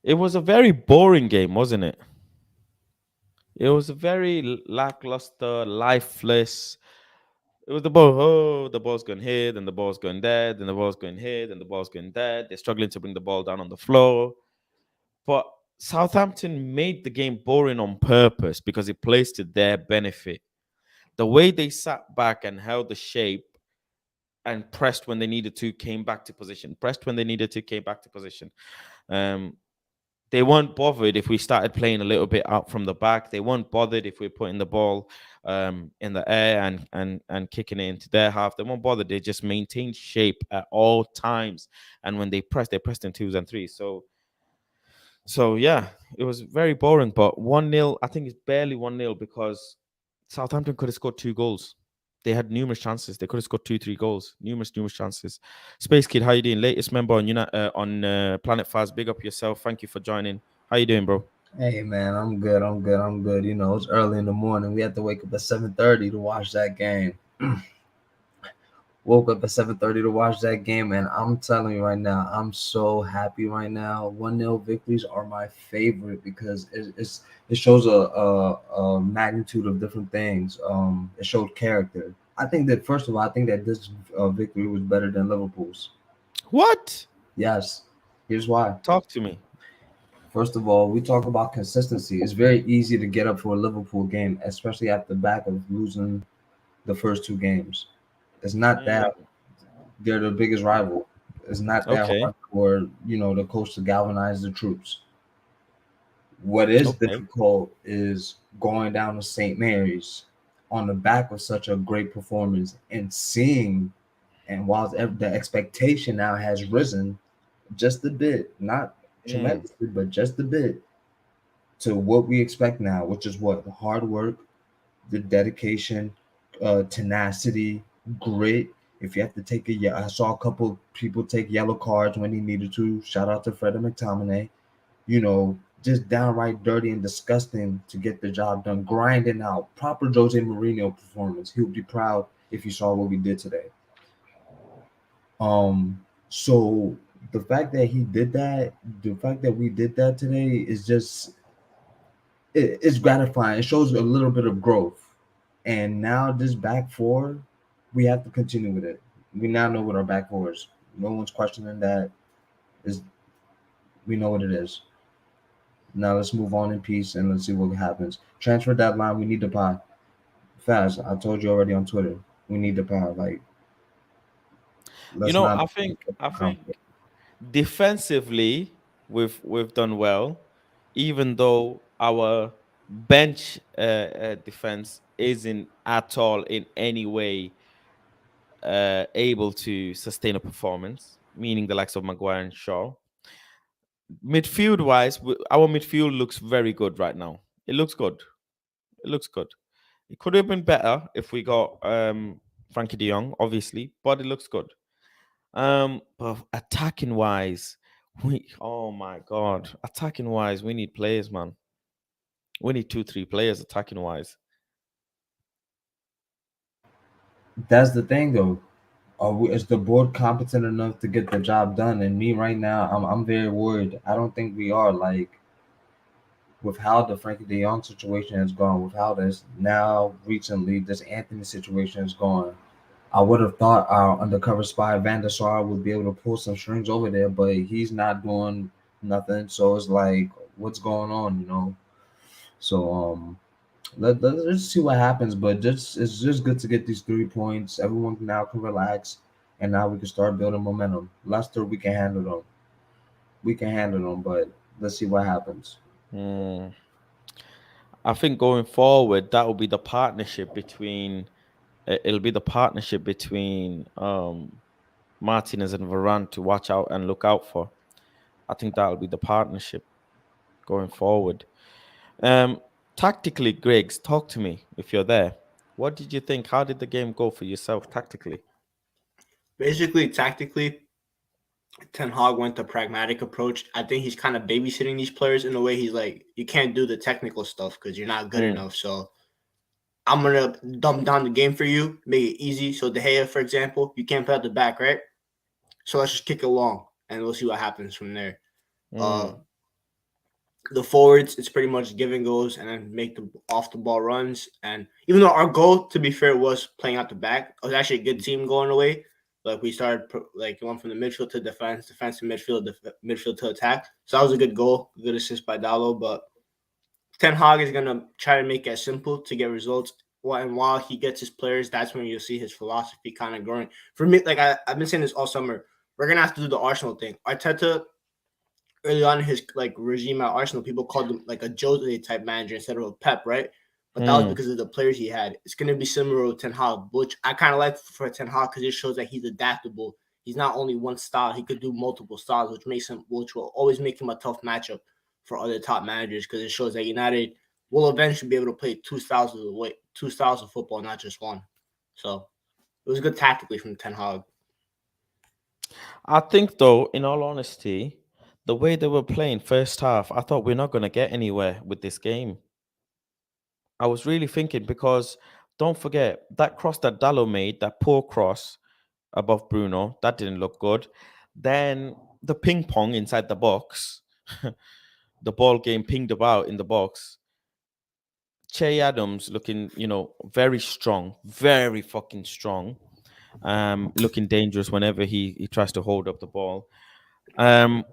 It was a very boring game, wasn't it? It was a very lackluster, lifeless. It was the ball. Oh, the ball's going here, then the ball's going there, then the ball's going here, then the ball's going there. They're struggling to bring the ball down on the floor. But Southampton made the game boring on purpose because it plays to their benefit. The way they sat back and held the shape and pressed when they needed to, came back to position. Pressed when they needed to, came back to position. Um, they weren't bothered if we started playing a little bit out from the back. They weren't bothered if we're putting the ball in the air and kicking it into their half. They weren't bothered. They just maintained shape at all times. And when they pressed in twos and threes. So yeah, it was very boring. But 1-0, I think it's barely 1-0 because Southampton could have scored 2 goals. They had numerous chances. They could have scored 2-3 goals. Numerous chances. Space Kid, how you doing? Latest member on Planet Fast. Big up yourself. Thank you for joining. How you doing, bro? Hey man, I'm good. I'm good. I'm good. You know, it's early in the morning. We had to wake up at 7:30 to watch that game. Woke up at 7:30 to watch that game, and I'm telling you right now, I'm so happy right now. 1-0 victories are my favorite because it shows a magnitude of different things. It showed character. I think that first of all, I think that this victory was better than Liverpool's. What? Yes, here's why. Talk to me. First of all, we talk about consistency. It's very easy to get up for a Liverpool game, especially at the back of losing the first two games. It's not that Mm, they're the biggest rival. It's not that okay, hard for the coach to galvanize the troops. What is okay. difficult is going down to St. Mary's on the back of such a great performance and seeing, and while the expectation now has risen just a bit, not Mm, tremendously, but just a bit to what we expect now, which is what the hard work, the dedication, tenacity, grit. If you have to take a, yeah, I saw a couple people take yellow cards when he needed to. Shout out to Fred and McTominay. Just downright dirty and disgusting to get the job done, grinding out. Proper Jose Mourinho performance. He would be proud if you saw what we did today. So the fact that he did that, the fact that we did that today is just it's gratifying. It shows a little bit of growth. And now this back four, we have to continue with it. We now know what our back four is. No one's questioning that. Is we know what it is. Now let's move on in peace and let's see what happens. Transfer deadline, we need the pie. Fast. I told you already on Twitter. We need the pie. Like let's not I think defensively we've done well, even though our bench defense isn't at all in any way able to sustain a performance, meaning the likes of Maguire and Shaw. Midfield wise, our midfield looks very good right now. It looks good. It looks good. It could have been better if we got Frankie De Jong, obviously, but it looks good. But attacking wise, we oh my god, attacking wise, we need players, man. We need two, three players attacking wise. that's the thing though. Is the board competent enough to get the job done? And me right now, I'm very worried. I don't think we are. Like with how the Frankie De Jong situation has gone, with how this now recently this Anthony situation has gone. I would have thought our undercover spy Van der Sar would be able to pull some strings over there, but he's not doing nothing. So it's like, what's going on? So let's just see what happens. But just it's just good to get these 3 points. Everyone now can relax, and now we can start building momentum. Leicester, we can handle them. We can handle them, but let's see what happens. Hmm. I think going forward, that will be the partnership between. It'll be the partnership between Martinez and Varane to watch out and look out for. I think that'll be the partnership going forward. Um, Tactically, Griggs, talk to me if you're there. What did you think? How did the game go for yourself tactically? Basically, tactically, Ten Hag went the pragmatic approach. I think he's kind of babysitting these players in a way. He's like, you can't do the technical stuff because you're not good Mm, enough. So I'm gonna dumb down the game for you, make it easy. So De Gea, for example, you can't play at the back, right? So let's just kick it long, and we'll see what happens from there. Uh, mm, the forwards, it's pretty much give and goes, and then make the off the ball runs. And even though our goal, to be fair, was playing out the back, it was actually a good team going away. Like we started, like went from the midfield to defense, defense to midfield, midfield to attack. So that was a good goal, good assist by Dallo. But Ten Hag is gonna try to make it simple to get results. And while he gets his players, that's when you'll see his philosophy kind of growing. For me, like I've been saying this all summer, we're gonna have to do the Arsenal thing. Arteta, early on in his like regime at Arsenal, people called him like a Jose type manager instead of a Pep, right? But that was mm, because of the players he had. It's gonna be similar to Ten Hag, which I kind of like for Ten Hag because it shows that he's adaptable. He's not only one style; he could do multiple styles, which will always make him a tough matchup for other top managers because it shows that United will eventually be able to play two styles of football, not just one. So it was good tactically from Ten Hag. I think, though, in all honesty, the way they were playing first half, I thought we're not going to get anywhere with this game. I was really thinking because don't forget that cross that Dallo made, that poor cross above Bruno, that didn't look good. Then the ping pong inside the box, the ball game pinged about in the box. Che Adams looking, very strong, very fucking strong. Looking dangerous whenever he tries to hold up the ball. Um,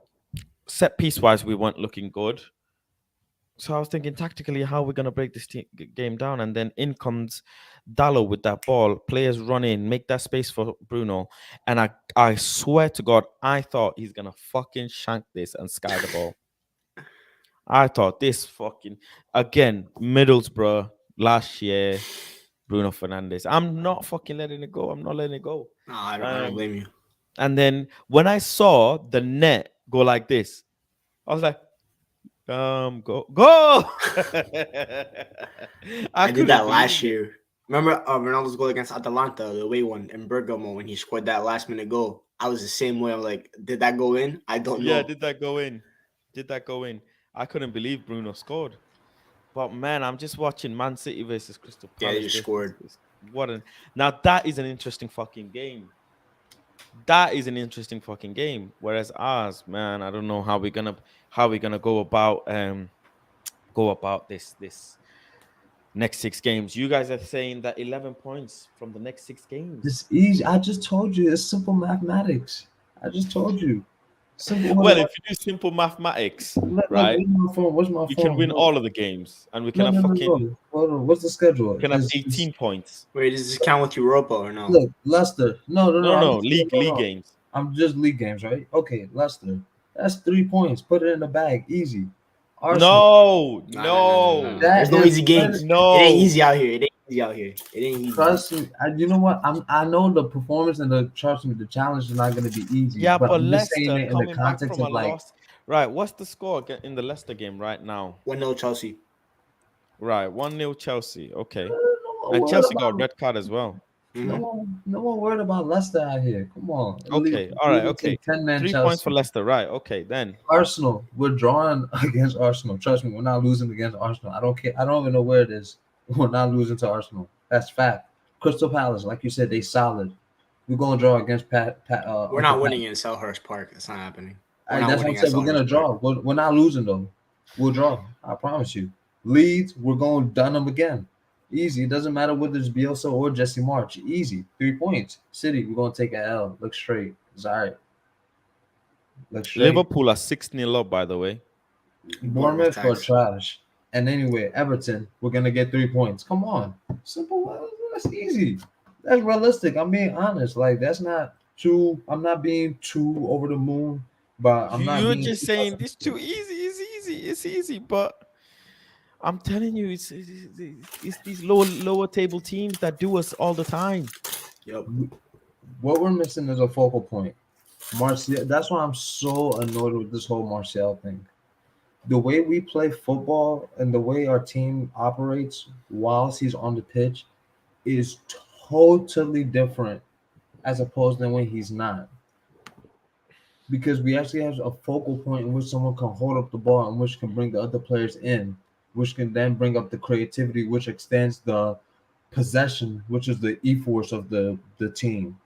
set piece wise, we weren't looking good. So I was thinking tactically, how we're gonna break this game down, and then in comes Dallo with that ball. Players run in, make that space for Bruno, and I swear to God, I thought he's gonna fucking shank this and sky the ball. I thought this fucking again Middlesbrough last year, Bruno Fernandes. I'm not fucking letting it go. I'm not letting it go. No, I don't blame you. And then when I saw the net go like this, I was like, go. I did couldn't that last believe it. year. Remember Ronaldo's goal against Atalanta, the away one in Bergamo when he scored that last minute goal? I was the same way. I'm like, did that go in? I don't Yeah, know. did that go in? Did that go in? I couldn't believe Bruno scored. But man, I'm just watching Man City versus Crystal Yeah, Palace. they just scored. Now that is an interesting fucking game. That is an interesting fucking game. Whereas ours, man, I don't know how we're gonna go about this next 6 games. You guys are saying that 11 points from the next 6 games. It's easy. I just told you. It's simple mathematics. I just told you. Simple. Well, if you do simple mathematics, right, where's my phone? Where's my we phone? can win all of the games, and we can have fucking Hold on. What's the schedule? we can have 18 points. Wait, does this count with Europa or no? Look, Leicester. No. No, league games. I'm just league games, right? Okay, Leicester. That's 3 points. Put it in the bag. Easy. Arsenal. No. There's no easy games. No. It ain't easy out here. It ain't easy out here. It ain't easy. Trust me. You know what? I know the performance and the challenge is not going to be easy. Yeah, but I'm just saying Leicester it in the coming back context from of a like, loss. Right, what's the score in the Leicester game right now? 1-0 Chelsea. Right, 1-0 Chelsea. Okay. no And one Chelsea worried got a red card as well. no one worried about Leicester out here. Come on. Okay, all right, okay. 10-man 3 Chelsea. points for Leicester. Right, okay, then. Arsenal, we're drawing against Arsenal. Trust me, we're not losing against Arsenal. I don't care. I don't even know where it is. We're not losing to Arsenal. That's fact. Crystal Palace, like you said, they solid. We're gonna draw against We're not winning in Selhurst Park. It's not happening. That's what I'm saying. We're gonna draw. We're not losing though. We'll draw. I promise you. Leeds, we're going to done them again. Easy. It doesn't matter whether it's Bielsa or Jesse March. Easy. 3 points. City, we're gonna take an L. Look straight. It's all right. Look straight. Liverpool are 6-0 up, by the way. Bournemouth for trash. And anyway, Everton, we're gonna get 3 points. Come on. Simple. That's easy. That's realistic. I'm being honest. Like that's not too. I'm not being too over the moon, but I'm not. You're just saying this too easy. It's easy, but I'm telling you, it's these lower table teams that do us all the time. Yep. What we're missing is a focal point. Martial. That's why I'm so annoyed with this whole Martial thing. The way we play football and the way our team operates whilst he's on the pitch is totally different as opposed to when he's not. Because we actually have a focal point in which someone can hold up the ball and which can bring the other players in, which can then bring up the creativity, which extends the possession, which is the e-force of the team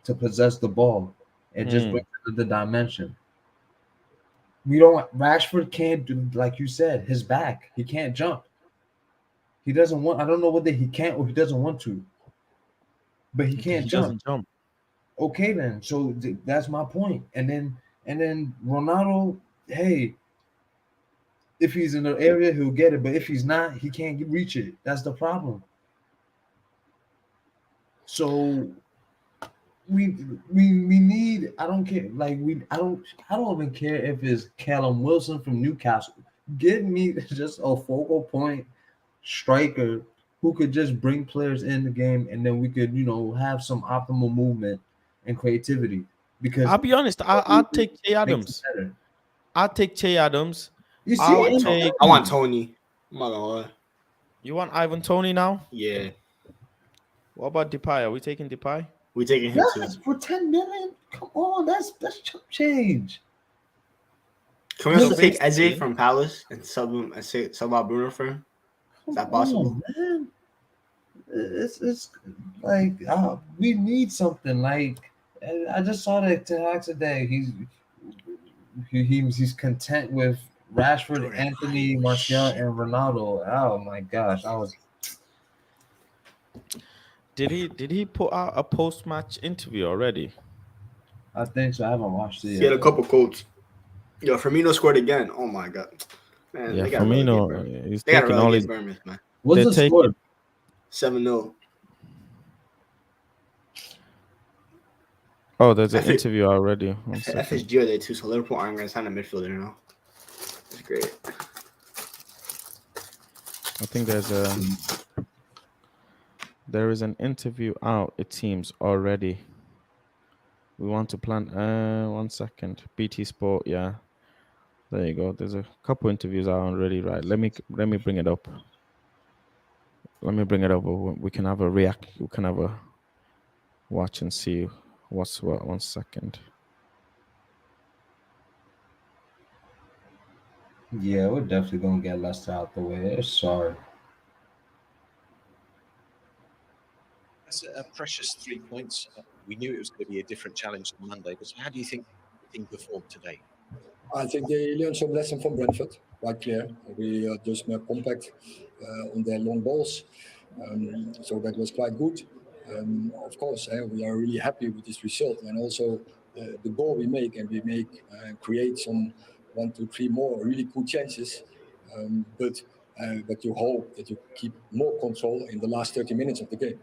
to possess the ball and just bring the dimension. We don't. Rashford can't do, like you said, his back. He can't jump. He doesn't want. I don't know whether he can't or he doesn't want to, but he can't jump. Doesn't jump. Okay, then. So that's my point. And then Ronaldo. Hey, if he's in the area, he'll get it. But if he's not, he can't reach it. That's the problem. So we need. I don't care. Like I don't even care if it's Callum Wilson from Newcastle. Give me just a focal point striker who could just bring players in the game, and then we could have some optimal movement and creativity. Because I'll be honest, I'll take Che Adams. I'll take Che Adams. You see, I want Tony. I'm not gonna lie. You want Ivan Toney now? Yeah. What about Depay? Are we taking Depay? We taking him too. For 10 million. Come on, that's chump change. Can we also take Eze from Palace and sub out Bruno for him? Is that possible? Man. It's like we need something. Like I just saw that today. He's content with Rashford, Anthony, Martial, and Ronaldo. Oh my gosh, Did he put out a post-match interview already? I think so. I haven't watched it yet. He had a couple quotes. Yo, Firmino scored again. Oh my god, man, Yeah, they gotta relegate Firmino, Bournemouth. he's They gotta taking all relegate his. Bournemouth, man. What's They're the score? taking. 7-0. Oh, there's I an think interview already. One second. FSG are there too, so Liverpool aren't gonna sign a midfielder now. It's great. I think there is an interview out. It seems already. We want to plan. 1 second. BT Sport. Yeah, there you go. There's a couple interviews out already. Right. Let me bring it up. Let me bring it up. We can have a react. We can have a watch and see what's what. 1 second. Yeah, we're definitely gonna get Leicester out the way. Sorry. That's a precious 3 points. We knew it was going to be a different challenge on Monday, but how do you think the team performed today? I think they learned some lesson from Brentford, quite clear. We are just more compact on their long balls, so that was quite good. Of course, we are really happy with this result, and also the goal we make, and we make create some 1, 2, 3 more really good chances. But you hope that you keep more control in the last 30 minutes of the game.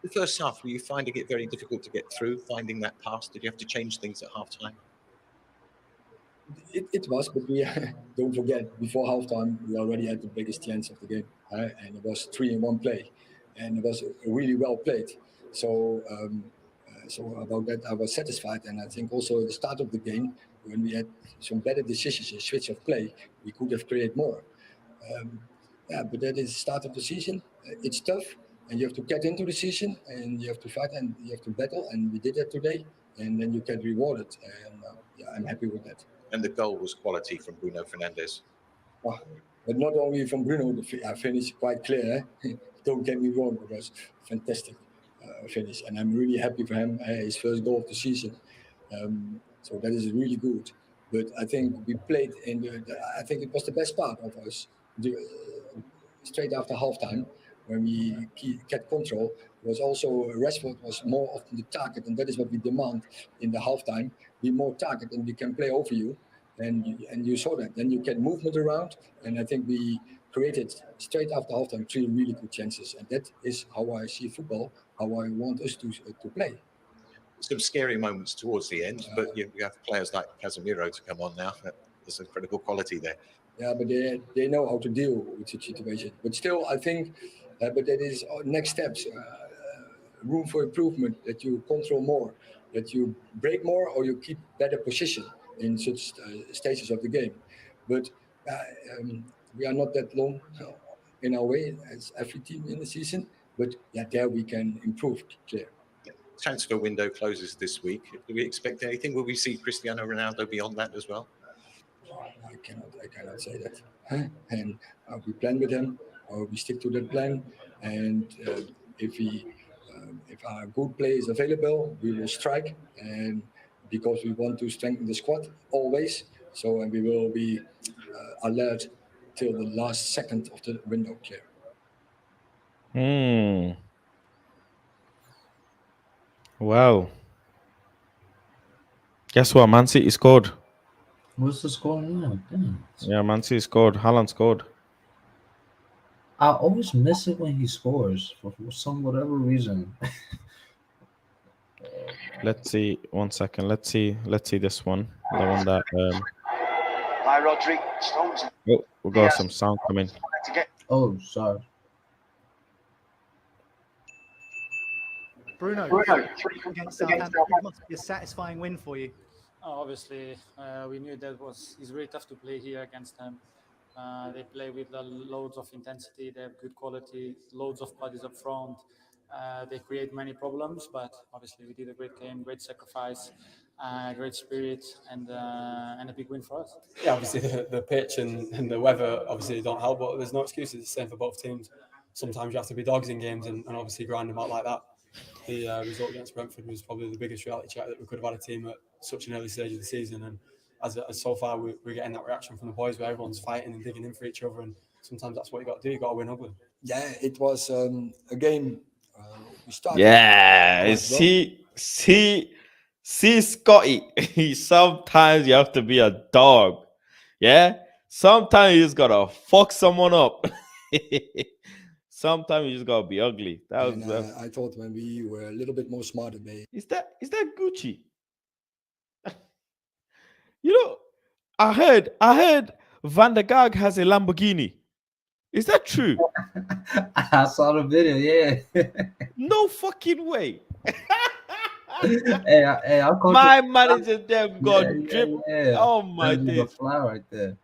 The first half, were you finding it very difficult to get through, finding that pass? Did you have to change things at half time? It was, but we don't forget before halftime we already had the biggest chance of the game, and it was 3-in-1 play, and it was really well played. So, so about that I was satisfied, and I think also at the start of the game when we had some better decisions in switch of play, we could have created more. Um, yeah, but that is the start of the season. It's tough, and you have to get into the season, and you have to fight, and you have to battle, and we did that today, and then you get rewarded, and yeah, I'm happy with that. And the goal was quality from Bruno Fernandes. Oh, but not only from Bruno, I finished quite clear. Don't get me wrong, it was fantastic finish, and I'm really happy for him. His first goal of the season, so that is really good. But I think we played in I think it was the best part of us. Straight after halftime, when we kept control, was also Rashford was more often the target, and that is what we demand in the halftime. Be more target, and we can play over you, and you saw that. Then you get movement around, and I think we created straight after halftime 3 really good chances, and that is how I see football, how I want us to play. Some scary moments towards the end, but you have players like Casemiro to come on now. There's incredible quality there. Yeah, but they know how to deal with the situation. But still, I think, but that is next steps. Room for improvement. That you control more, that you break more, or you keep better position in such stages of the game. But we are not that long in our way as every team in the season. But yeah, there we can improve. Clear. Transfer window closes this week. Do we expect anything? Will we see Cristiano Ronaldo beyond that as well? I cannot say that. And we plan with him, or we stick to that plan. And if he, if our good play is available, we will strike. And because we want to strengthen the squad always, so and we will be alert till the last second of the window clear. Hmm. Well, guess what? Man City scored. What's the score now? Damn. Yeah, Man City scored. Haaland scored. I always miss it when he scores for some whatever reason. Let's see. 1 second. Let's see this one. The one that By Rodri, Stones oh, we got some sound coming. to get Oh, sorry. Bruno, Bruno against Southampton, it must be a satisfying win for you. Obviously, we knew that it's very tough to play here against them. They play with loads of intensity. They have good quality, loads of bodies up front. They create many problems, but obviously we did a great game, great sacrifice, great spirit, and a big win for us. Yeah, obviously the pitch and the weather obviously don't help, but there's no excuses. It's the same for both teams. Sometimes you have to be dogs in games and obviously grind them out like that. The result against Brentford was probably the biggest reality check that we could have had a team at such an early stage of the season. And as so far, we're getting that reaction from the boys where everyone's fighting and digging in for each other. And sometimes that's what you got to do. You got to win ugly. Yeah, it was a game. We started Yeah. quite well. See See, Scotty, sometimes you have to be a dog. Yeah? Sometimes you just gotta fuck someone up. Sometimes you just gotta be ugly. That was And I thought when we were a little bit more smarter, is that Gucci? You know, I heard Van der Gaag has a Lamborghini. Is that true? I saw the video. Yeah. No fucking way. I'm coaching. My manager them got Yeah, drip. yeah. Oh my That's just days. a fly right there.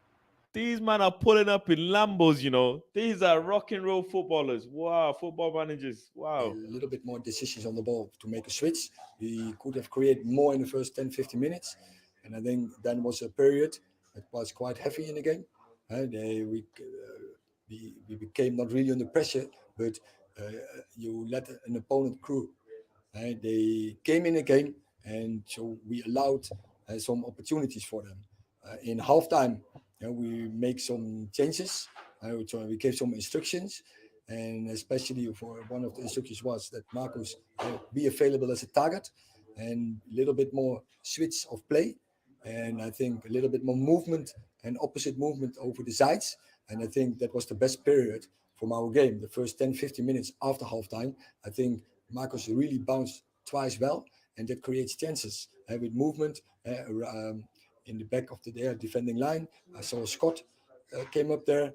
These men are pulling up in Lambos, you know. These are rock and roll footballers. Wow, football managers. a Wow. little bit more decisions on the ball to make a switch. We could have created more in the first 10, 15 minutes. And I think then was a period that was quite heavy in the game. We became not really under pressure, but you let an opponent crew. They came in again, and so we allowed some opportunities for them. In halftime, we make some changes. So we gave some instructions, and especially for one of the instructions was that Marcus be available as a target, and a little bit more switch of play, and I think a little bit more movement and opposite movement over the sides. And I think that was the best period from our game. The first 10, 15 minutes after halftime, I think Marcus really bounced twice well, and that creates chances with movement in the back of their defending line. I saw Scott came up there,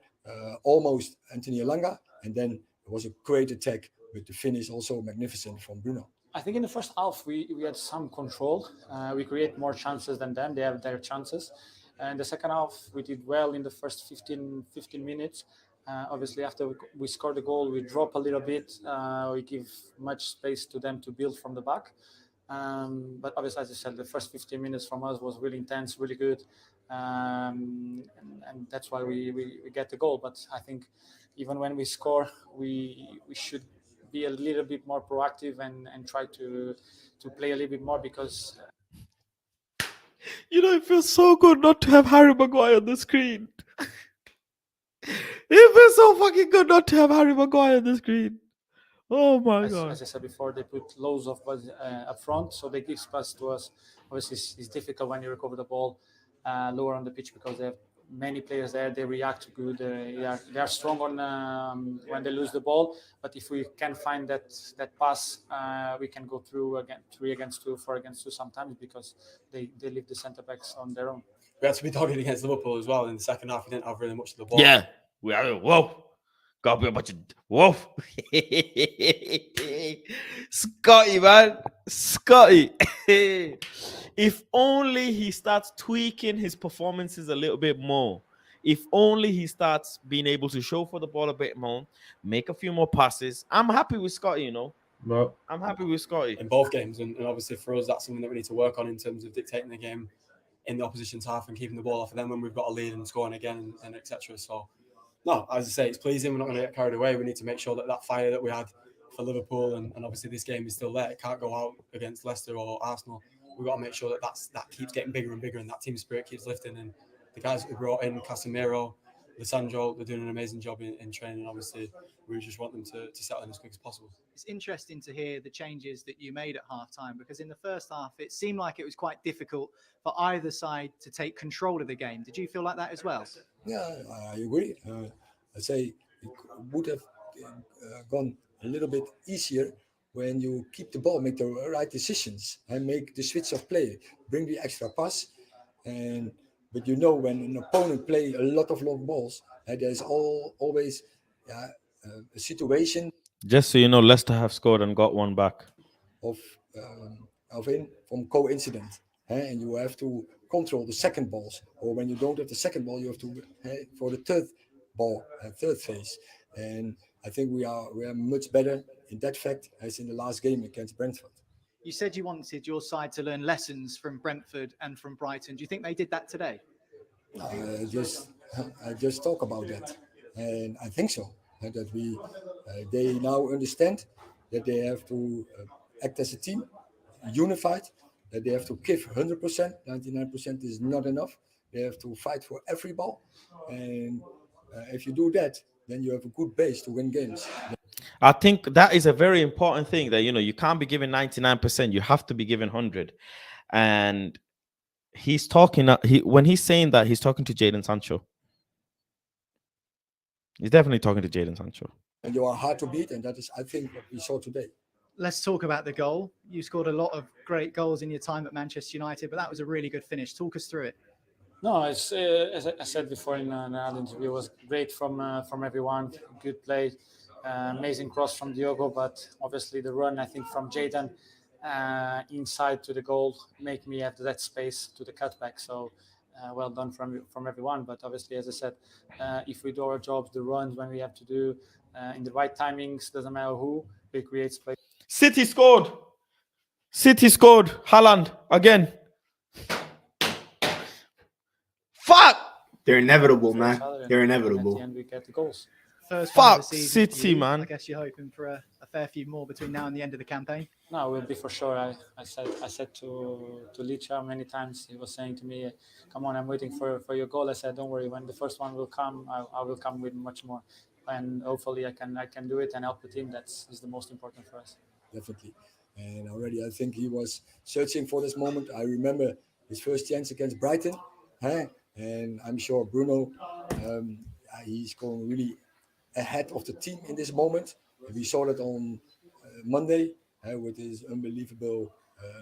almost Anthony Elanga, and then it was a great attack with the finish also magnificent from Bruno. I think in the first half we had some control. We create more chances than them. They have their chances. And the second half we did well in the first 15 minutes. Obviously, after we scored the goal, we drop a little bit. We give much space to them to build from the back. But obviously, as I said, the first 15 minutes from us was really intense, really good. And that's why we get the goal. But I think even when we score, we should be a little bit more proactive and try to play a little bit more because You know, it feels so good not to have Harry Maguire on the screen. It feels so fucking good not to have Harry Maguire on the screen. Oh my god. as I said before, they put loads of buzz up front, so they give space to us. Obviously, it's difficult when you recover the ball lower on the pitch because they have many players there. They react good. They are strong on when they lose the ball. But if we can find that pass, we can go through again 3 against 2, 4 against 2 sometimes because they leave the centre backs on their own. We had to be dogged against Liverpool as well in the second half. We didn't have really much of the ball. Yeah. We are whoa. Gotta be a bunch of whoa. Scotty, man. Scotty. If only he starts tweaking his performances a little bit more. If only he starts being able to show for the ball a bit more, make a few more passes. I'm happy with Scotty, you know. Bro, I'm happy with Scotty. In both games, and obviously for us, that's something that we need to work on in terms of dictating the game in the opposition's half and keeping the ball off of them when we've got a lead and scoring again and etc. So, no, as I say, it's pleasing. We're not going to get carried away. We need to make sure that fire that we had for Liverpool and obviously this game is still there. It can't go out against Leicester or Arsenal. We've got to make sure that keeps getting bigger and bigger and that team spirit keeps lifting. And the guys that we brought in, Casemiro, Lissandro, they're doing an amazing job in training. Obviously, we just want them to settle in as quick as possible. It's interesting to hear the changes that you made at halftime because in the first half, it seemed like it was quite difficult for either side to take control of the game. Did you feel like that as well? Yeah, I agree. I say it would have gone a little bit easier when you keep the ball, make the right decisions, and make the switch of play, bring the extra pass. But you know, when an opponent play a lot of long balls, there's always a situation Just so you know, Leicester have scored and got one back. of from coincidence, and you have to control the second balls, or when you don't have the second ball, you have to for the third ball, third phase. And I think we are much better in that fact as in the last game against Brentford. You said you wanted your side to learn lessons from Brentford and from Brighton. Do you think they did that today? I just talk about that, and I think so. That they now understand that they have to act as a team, unified. That they have to give 100%. 99% is not enough. They have to fight for every ball, and if you do that, then you have a good base to win games. I think that is a very important thing that, you can't be giving 99%. You have to be giving 100. And he's talking, when he's saying that, he's talking to Jadon Sancho. He's definitely talking to Jadon Sancho. And you are hard to beat, and that is, I think, what we saw today. Let's talk about the goal. You scored a lot of great goals in your time at Manchester United, but that was a really good finish. Talk us through it. No, it's, as I said before in another interview, it was great from everyone. Good play, amazing cross from Diogo, but obviously the run, I think, from Jadon inside to the goal make me have that space to the cutback. So well done from everyone. But obviously, as I said, if we do our jobs, the runs when we have to do in the right timings, doesn't matter who, we create space. City scored. Haaland again. Fuck! They're inevitable, for man. each other, They're and at inevitable. the end, we get the goals. First one of the Fuck season for City, you. man. I guess you're hoping for a fair few more between now and the end of the campaign. No, it will be for sure. I said to Licha many times. He was saying to me, "Come on, I'm waiting for your goal." I said, "Don't worry. When the first one will come, I will come with much more, and hopefully I can do it and help the team. That's is the most important for us." Definitely. And already I think he was searching for this moment. I remember his first chance against Brighton. And I'm sure Bruno, he's going really ahead of the team in this moment. We saw that on Monday with his unbelievable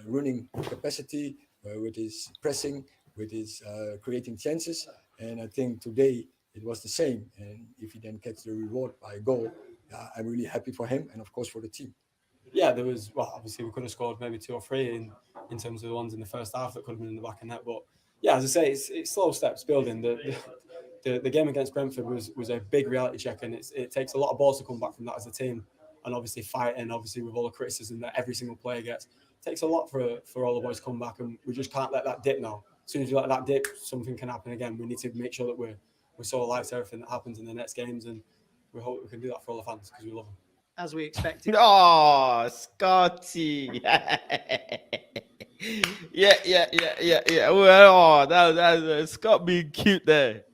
running capacity, with his pressing, with his creating chances. And I think today it was the same. And if he then gets the reward by a goal, I'm really happy for him and of course for the team. Yeah, there was, well, obviously we could have scored maybe 2 or 3 in terms of the ones in the first half that could have been in the back of net. But yeah, as I say, it's slow steps building. The game against Brentford was a big reality check, and it takes a lot of balls to come back from that as a team. And obviously fighting, obviously with all the criticism that every single player gets, it takes a lot for all the boys to come back, and we just can't let that dip now. As soon as you let that dip, something can happen again. We need to make sure that we're so alive to everything that happens in the next games, and we hope we can do that for all the fans because we love them. As we expected. Oh, Scotty. Yeah. Well, that's Scott being cute there.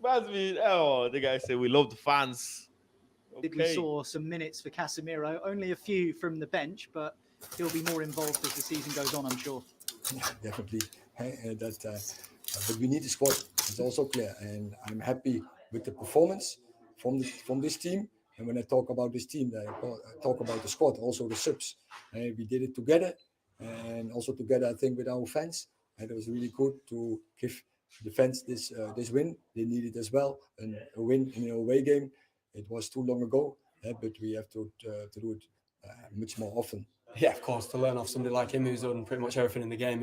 Must be, the guy said we love the fans. We Okay. saw some minutes for Casemiro, only a few from the bench, but he'll be more involved as the season goes on, I'm sure. Yeah, definitely. But we need a squad. It's also clear, and I'm happy with the performance from this team. And when I talk about this team, I talk about the squad, also the subs. We did it together, and also together, I think, with our fans. And it was really good to give the fans this win. They need it as well, and a win in an away game. It was too long ago, but we have to do it much more often. Yeah, of course, to learn off somebody like him who's done pretty much everything in the game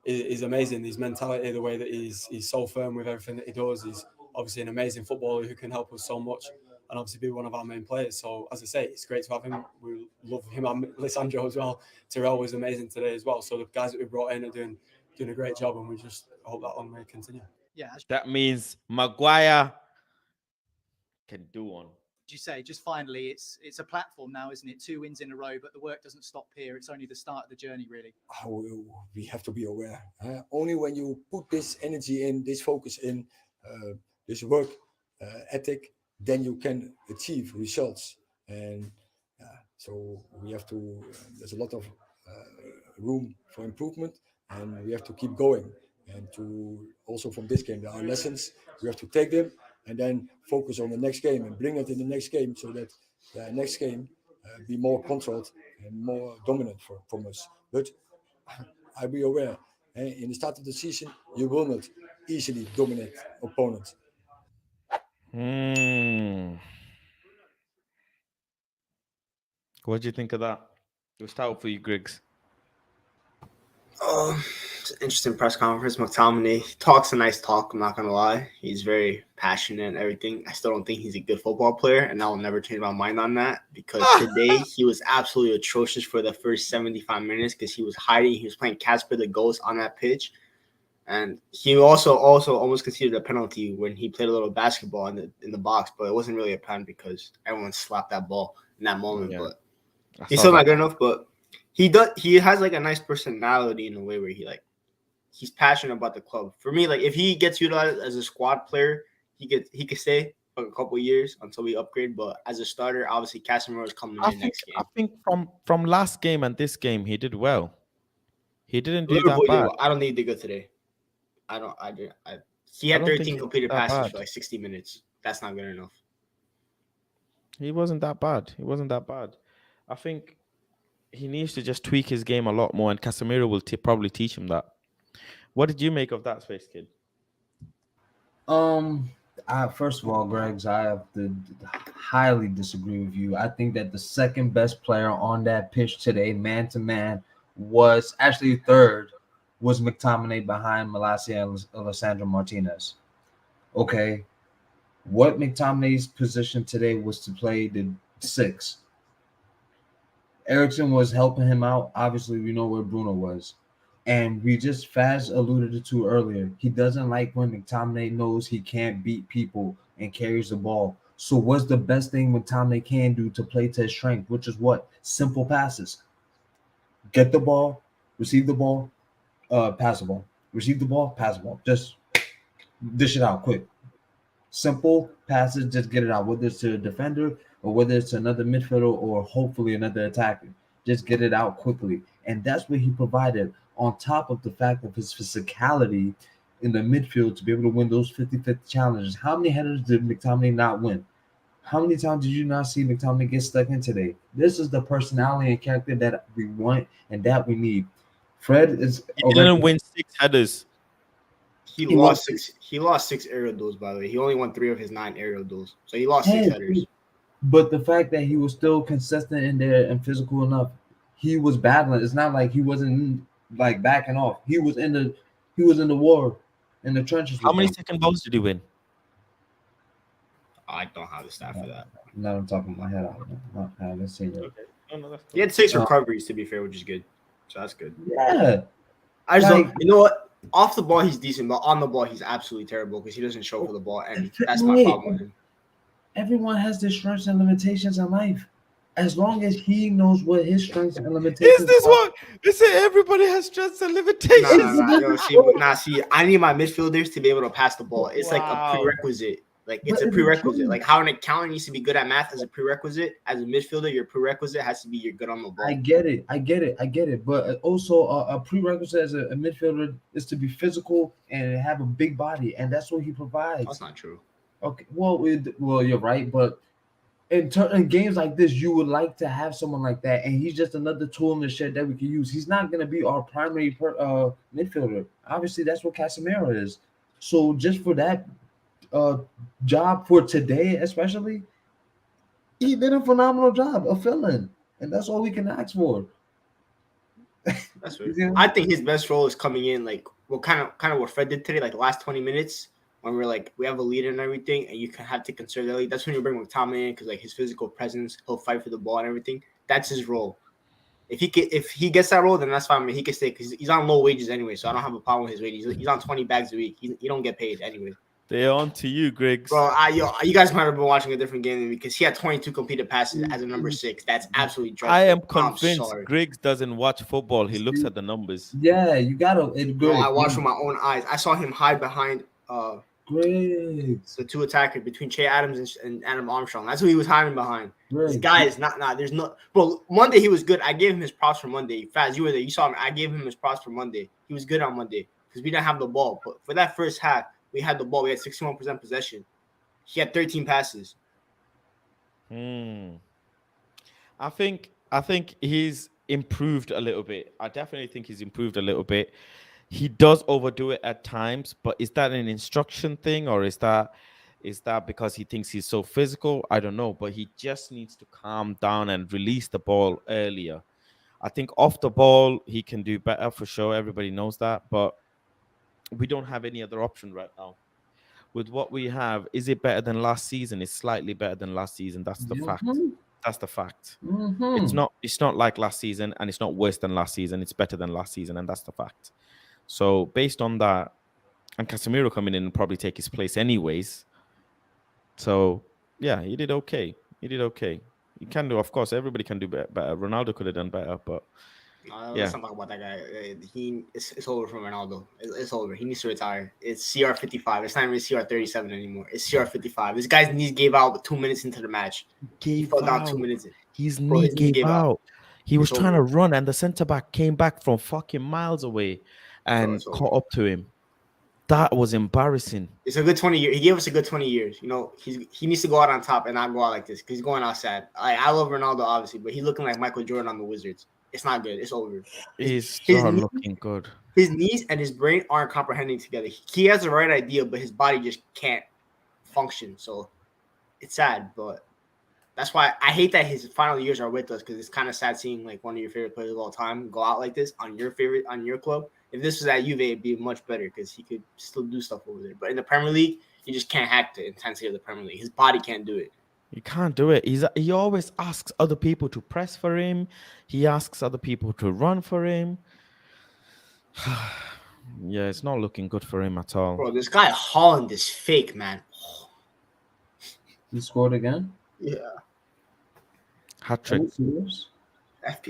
is amazing. His mentality, the way that he's so firm with everything that he does, he's obviously an amazing footballer who can help us so much and obviously be one of our main players. So as I say, it's great to have him. We love him and Lisandro as well. Terrell was amazing today as well. So the guys that we brought in are doing a great job, and we just hope that one may continue. Yeah, That means Maguire can do one. as you say, just finally, it's a platform now, isn't it? 2 wins in a row, but the work doesn't stop here. It's only the start of the journey, really. We have to be aware. Only when you put this energy in, this focus in, this work ethic, then you can achieve results. And so we have to. There's a lot of room for improvement, and we have to keep going. And to also from this game, there are lessons. We have to take them and then focus on the next game and bring it in the next game, so that the next game be more controlled and more dominant from us. But I be aware, in the start of the season, you will not easily dominate opponents. What do you think of that? We'll start for you, Griggs. It's an interesting press conference. McTominay talks a nice talk, I'm not going to lie. He's very passionate and everything. I still don't think he's a good football player, and I will never change my mind on that, because today he was absolutely atrocious for the first 75 minutes because he was hiding. He was playing Casper the Ghost on that pitch. And he also almost conceded a penalty when he played a little basketball in the box, but it wasn't really a pen because everyone slapped that ball in that moment. Yeah. But he's still not good enough. But he has like a nice personality in a way where he's passionate about the club. For me, like if he gets utilized as a squad player, he could stay. a couple years until we upgrade. But as a starter, obviously Casemiro is coming in next I game. think from last game and this game he did well. He didn't do that Liverpool did bad. well. I don't need to go today. I don't. I did. He I had don't think 13 he did completed that passes bad. for like 60 minutes. That's not good enough. He wasn't that bad. He wasn't that bad. I think he needs to just tweak his game a lot more, and Casemiro will probably teach him that. What did you make of that, Space Kid? First of all, Greg's, I have to highly disagree with you. I think that the second best player on that pitch today, man to man, was actually third, was McTominay behind Malacia and Alessandro Martinez. Okay, what McTominay's position today was to play the 6. Ericsson was helping him out. Obviously, we know where Bruno was. And we just Faz alluded to earlier. He doesn't like when McTominay knows he can't beat people and carries the ball. So what's the best thing McTominay can do to play to his strength, which is what? Simple passes. Get the ball, receive the ball, pass the ball. Receive the ball, pass the ball. Just dish it out quick. Simple passes, just get it out, whether it's to a defender or whether it's to another midfielder or hopefully another attacker. Just get it out quickly. And that's what he provided, on top of the fact of his physicality in the midfield to be able to win those 50-50 challenges. How many headers did McTominay not win? How many times did you not see McTominay get stuck in today? This is the personality and character that we want and that we need. Fred is. He didn't win 6 headers. He lost 6. He lost 6 aerial duels, by the way. He only won 3 of his 9 aerial duels, so he lost 6 headers. But the fact that he was still consistent in there and physical enough, he was battling. It's not like he wasn't like backing off. He was in the war, in the trenches. How many second balls did he win? I don't have the stat for that. No, I'm talking my head out. I haven't seen it. Okay. No, that's cool. He had 6 recoveries, to be fair, which is good. So that's good. Yeah. I just don't, you know what? Off the ball, he's decent, but on the ball, he's absolutely terrible because he doesn't show for the ball, and that's my problem with him. Everyone has their strengths and limitations in life. As long as he knows what his strengths and limitations Is this are. what? They say everybody has strengths and limitations. See, I need my midfielders to be able to pass the ball. It's like a prerequisite. Like, it's a prerequisite. Like, how an accountant needs to be good at math as a prerequisite. As a midfielder, your prerequisite has to be you're good on the ball. I get it. But also a prerequisite as a midfielder is to be physical and have a big body, and that's what he provides. That's not true. Okay, well, you're right, but in games like this, you would like to have someone like that, and he's just another tool in the shed that we can use. He's not going to be our primary midfielder. Obviously, that's what Casemiro is. So just for that job for today, especially, he did a phenomenal job of filling, and that's all we can ask for. That's right. I think his best role is coming in like kind of what Fred did today, like the last 20 minutes. When we're like, we have a lead and everything, and you have to conserve that lead. That's when you bring McTominay in because like his physical presence, he'll fight for the ball and everything. That's his role. If he gets that role, then that's fine. I mean, he can stay because he's on low wages anyway, so I don't have a problem with his wages. He's on 20 bags a week. He don't get paid anyway. They're on to you, Griggs. Bro, you guys might have been watching a different game than me because he had 22 completed passes as a number 6. That's absolutely dreadful. I am convinced Griggs doesn't watch football. He looks at the numbers. Yeah, you gotta. I watched with my own eyes. I saw him hide behind Griggs, the 2 attackers between Che Adams and Adam Armstrong. That's who he was hiding behind. Griggs. This guy is not. There's no. Bro, Monday he was good. I gave him his props for Monday. Faz, you were there. You saw him. I gave him his props for Monday. He was good on Monday because we didn't have the ball. But for that first half, we had the ball. We had 61% possession. He had 13 passes. I think he's improved a little bit. I definitely think he's improved a little bit. He does overdo it at times, but is that an instruction thing or is that because he thinks he's so physical? I don't know, but he just needs to calm down and release the ball earlier. I think off the ball, he can do better for sure. Everybody knows that, but we don't have any other option right now. With what we have, is it better than last season? It's slightly better than last season. That's the fact. That's the fact. It's not like last season, and it's not worse than last season. It's better than last season, and that's the fact. So based on that, and Casemiro coming in and probably take his place anyways. So yeah, he did okay. He can do, of course, everybody can do better. Ronaldo could have done better, but Let's not talk about that guy. It's over for Ronaldo. It's over. He needs to retire. It's CR55. It's not even CR37 anymore. It's CR55. This guy's knees gave out 2 minutes into the match. He fell down 2 minutes in. His Bro, knee his knee gave out. He was It's trying to over. run, and the centre back came back from fucking miles away and it's caught over. up to him. That was embarrassing. It's a good 20 years. He gave us a good 20 years. You know, he needs to go out on top and not go out like this because he's going out sad. I love Ronaldo, obviously, but he's looking like Michael Jordan on the Wizards. It's not good. It's over. He's His not knee- looking good. His knees and his brain aren't comprehending together. He has the right idea, but his body just can't function. So it's sad, but that's why I hate that his final years are with us because it's kind of sad seeing like one of your favorite players of all time go out like this on your club. If this was at Juve, it'd be much better because he could still do stuff over there. But in the Premier League, you just can't hack the intensity of the Premier League. His body can't do it. He can't do it. He always asks other people to press for him. He asks other people to run for him. Yeah, it's not looking good for him at all. Bro, this guy Holland is fake, man. He scored again? Yeah. Hat Are trick. you serious?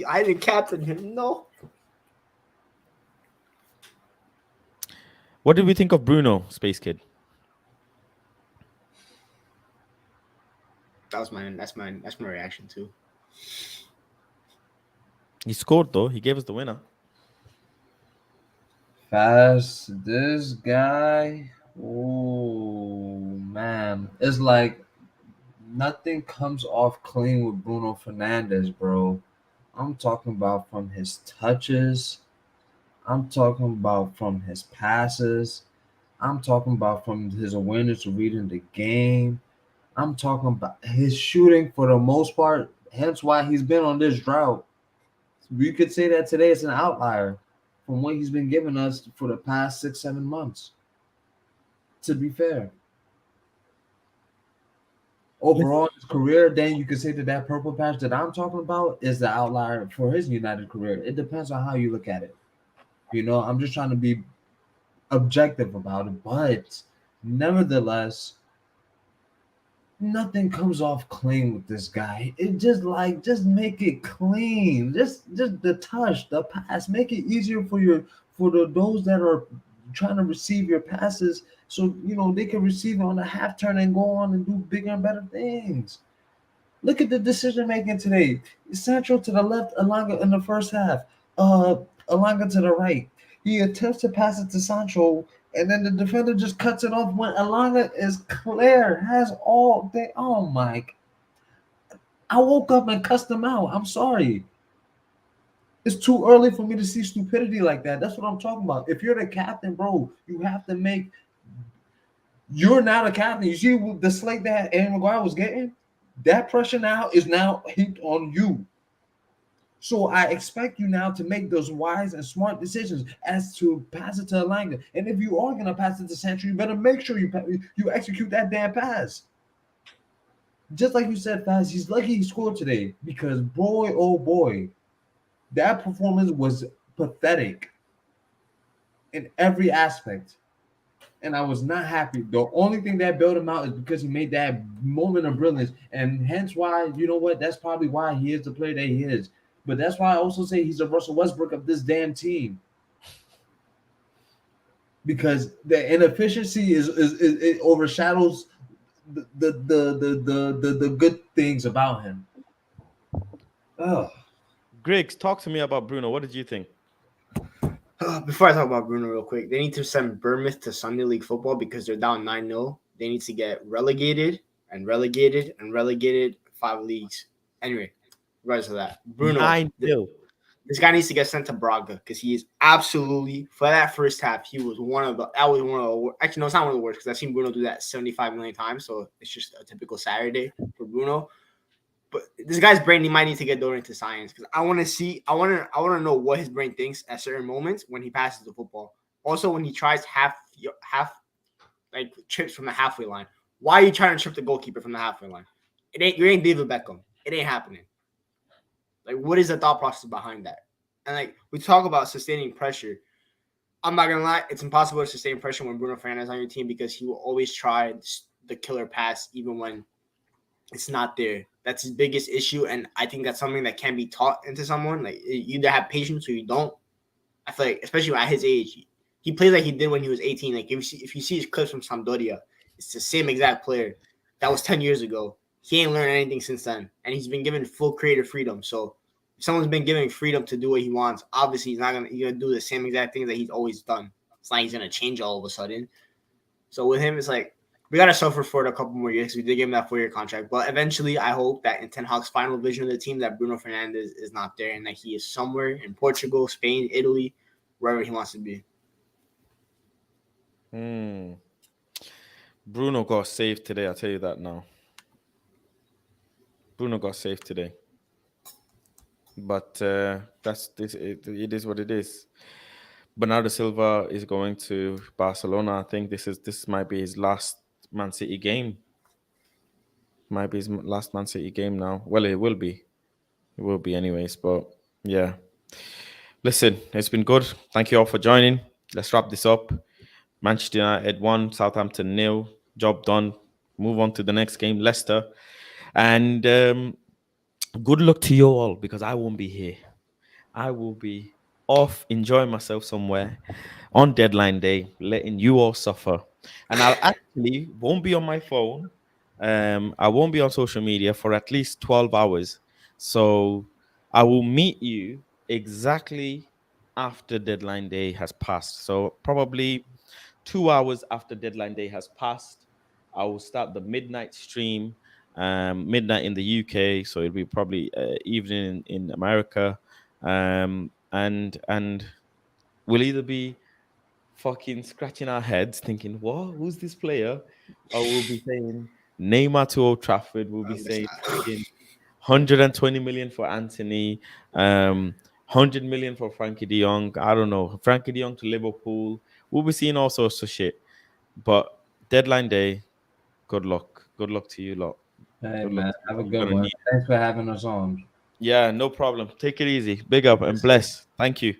I didn't captain him. No. What did we think of Bruno, Space Kid? That's my reaction too. He scored though. He gave us the winner. Fast, this guy. Oh man, it's like nothing comes off clean with Bruno Fernandes, bro. I'm talking about from his touches. I'm talking about from his passes. I'm talking about from his awareness of reading the game. I'm talking about his shooting for the most part. Hence why he's been on this drought. We could say that today it's an outlier from what he's been giving us for the past 6-7 months. To be fair. Overall, in his career, then you could say that purple patch that I'm talking about is the outlier for his United career. It depends on how you look at it. You know, I'm just trying to be objective about it, but nevertheless, nothing comes off clean with this guy. It just make it clean. Just the touch, the pass, make it easier for those that are trying to receive your passes, so you know they can receive it on a half turn and go on and do bigger and better things. Look at the decision making today. Sancho to the left, Alanga in the first half. Alanga to the right. He attempts to pass it to Sancho, and then the defender just cuts it off when Alanga is clear, has all day. Oh my! I woke up and cussed him out. I'm sorry. It's too early for me to see stupidity like that. That's what I'm talking about. If you're the captain, bro, you have to make. You're not a captain. You see the slate that Aaron Maguire was getting. That pressure now is heaped on you. So I expect you now to make those wise and smart decisions as to pass it to Alanga. And if you are going to pass it to Sancho, you better make sure you execute that damn pass. Just like you said, Faz, he's lucky he scored today because boy, oh boy, that performance was pathetic in every aspect. And I was not happy. The only thing that bailed him out is because he made that moment of brilliance. And hence why, you know what, that's probably why he is the player that he is. But that's why I also say he's a Russell Westbrook of this damn team. Because the inefficiency it overshadows the good things about him. Oh. Griggs, talk to me about Bruno. What did you think? Before I talk about Bruno real quick, they need to send Bournemouth to Sunday League football because they're down 9-0. They need to get relegated 5 leagues. Anyway, regardless of that, Bruno, 9-0. This guy needs to get sent to Braga because he is absolutely, for that first half, he was actually, no, it's not one of the worst because I've seen Bruno do that 75 million times, so it's just a typical Saturday for Bruno. But this guy's brain, he might need to get going into science because I want to know what his brain thinks at certain moments when he passes the football. Also, when he tries half like trips from the halfway line. Why are you trying to trip the goalkeeper from the halfway line? You ain't David Beckham. It ain't happening. Like, what is the thought process behind that? And like we talk about sustaining pressure. I'm not gonna lie, it's impossible to sustain pressure when Bruno Fernandes is on your team because he will always try the killer pass even when it's not there. That's his biggest issue, and I think that's something that can be taught into someone. Like you either have patience or you don't. I feel like, especially at his age, he plays like he did when he was 18. Like if you see his clips from Sampdoria, it's the same exact player. That was 10 years ago. He ain't learned anything since then, and he's been given full creative freedom. So if someone's been given freedom to do what he wants, obviously he's gonna do the same exact things that he's always done. It's not like he's gonna change all of a sudden. So with him, it's like we gotta suffer for it a couple more years. We did give him that 4-year contract, but eventually, I hope that in Ten Hag's final vision of the team, that Bruno Fernandes is not there and that he is somewhere in Portugal, Spain, Italy, wherever he wants to be. Bruno got saved today. I'll tell you that now. Bruno got saved today. But that's this. It is what it is. Bernardo Silva is going to Barcelona. I think this might be his last Man City game. Might be his last Man City game now. Well, it will be. It will be anyways. But yeah. Listen, it's been good. Thank you all for joining. Let's wrap this up. Manchester United 1, Southampton 0. Job done. Move on to the next game, Leicester. And good luck to you all, because I won't be here. I will be off enjoying myself somewhere on deadline day, letting you all suffer. And I'll actually won't be on my phone. I won't be on social media for at least 12 hours. So I will meet you exactly after deadline day has passed. So probably 2 hours after deadline day has passed, I will start the midnight stream. Midnight in the UK, so it'll be probably evening in America. And we'll either be fucking scratching our heads thinking, what? Who's this player? Or we'll be saying Neymar to Old Trafford. We'll be saying fucking 120 million for Anthony, 100 million for Frankie de Jong. I don't know. Frankie de Jong to Liverpool. We'll be seeing all sorts of shit. But deadline day, good luck. Good luck to you lot. Hey, Good man, luck. have a You're good gonna one. need it. Thanks for having us on. Yeah, no problem. Take it easy. Big up and bless. Thank you.